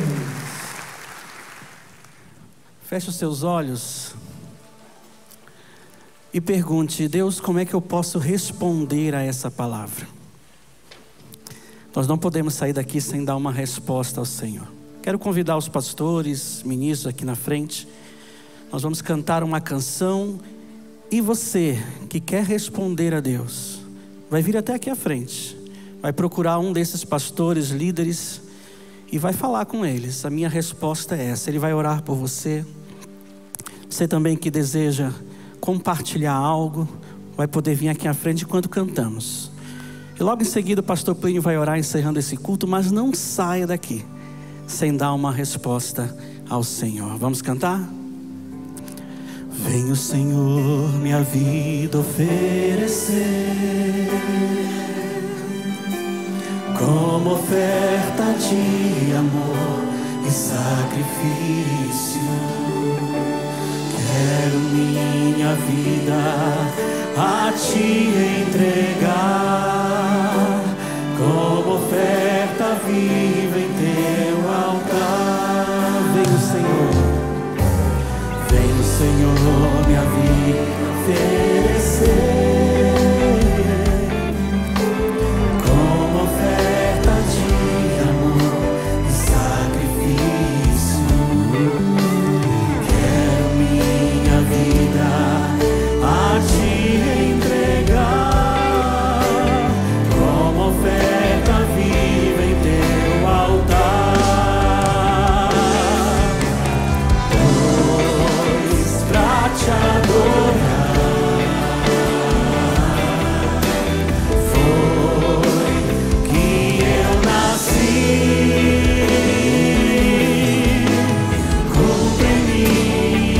S2: Feche os seus olhos e pergunte, Deus, como é que eu posso responder a essa palavra? Nós não podemos sair daqui sem dar uma resposta ao Senhor. Quero convidar os pastores, ministros aqui na frente. Nós vamos cantar uma canção e você que quer responder a Deus, vai vir até aqui à frente, vai procurar um desses pastores, líderes, e vai falar com eles. A minha resposta é essa. Ele vai orar por você. Você também que deseja compartilhar algo, vai poder vir aqui à frente enquanto cantamos. E logo em seguida o pastor Plínio vai orar encerrando esse culto, mas não saia daqui sem dar uma resposta ao Senhor. Vamos cantar? Vem o Senhor minha vida oferecer como oferta de amor e sacrifício. Quero minha vida a te entregar como oferta viva em teu altar. Vem o Senhor minha vida oferecer como oferta de amor e sacrifício. Quero minha vida a te entregar como oferta viva em teu altar. Pois pra te adorar foi que eu nasci. Cumpre em mim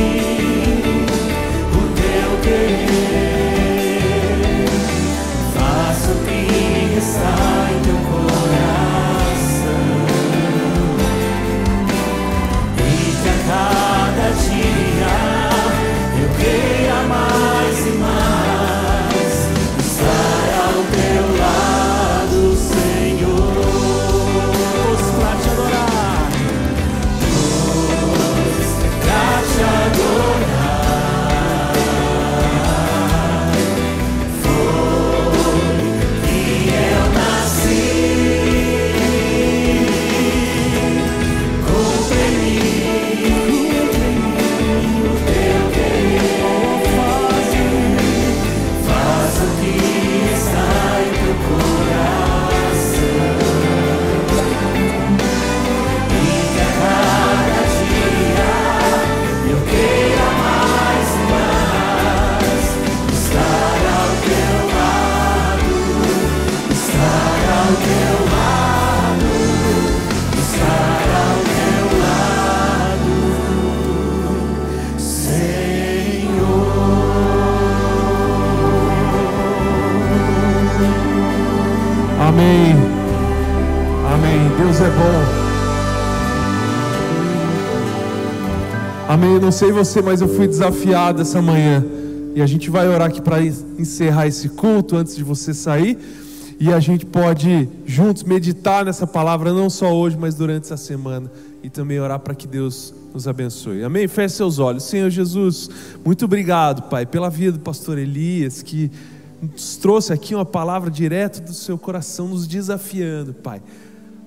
S2: o teu querer, faça o que está em teu coração, e que a cada dia eu queira mais e mais estar ao teu lado, Senhor. Pois pra te adorar, pois pra te adorar foi que eu nasci. Cumpre em mim o teu querer, faz o que está em teu coração, e que a cada dia eu queira mais e mais estar ao teu lado, estar ao teu lado, estar ao teu lado, Senhor.
S4: Amém. Amém. Deus é bom. Amém. Eu não sei você, mas eu fui desafiado essa manhã. E a gente vai orar aqui para encerrar esse culto antes de você sair. E a gente pode juntos meditar nessa palavra, não só hoje, mas durante essa semana. E também orar para que Deus nos abençoe. Amém? Feche seus olhos. Senhor Jesus, muito obrigado, Pai, pela vida do pastor Elias, que nos trouxe aqui uma palavra direto do seu coração, nos desafiando, Pai,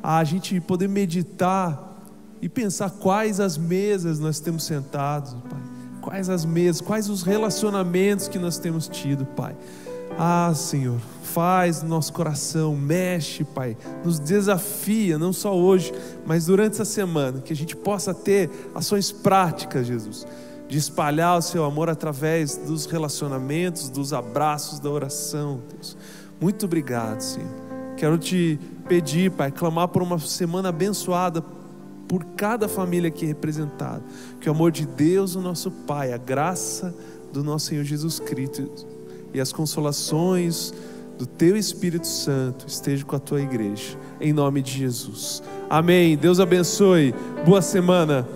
S4: a gente poder meditar e pensar quais as mesas nós temos sentados, Pai, quais as mesas, quais os relacionamentos que nós temos tido, Pai. Ah, Senhor, faz no nosso coração, mexe, Pai, nos desafia, não só hoje, mas durante essa semana, que a gente possa ter ações práticas, Jesus, de espalhar o seu amor através dos relacionamentos, dos abraços, da oração, Deus. Muito obrigado, Senhor. Quero te pedir, Pai, clamar por uma semana abençoada por cada família aqui representada. Que o amor de Deus, o nosso Pai, a graça do nosso Senhor Jesus Cristo e as consolações do Teu Espírito Santo estejam com a Tua igreja. Em nome de Jesus. Amém. Deus abençoe. Boa semana.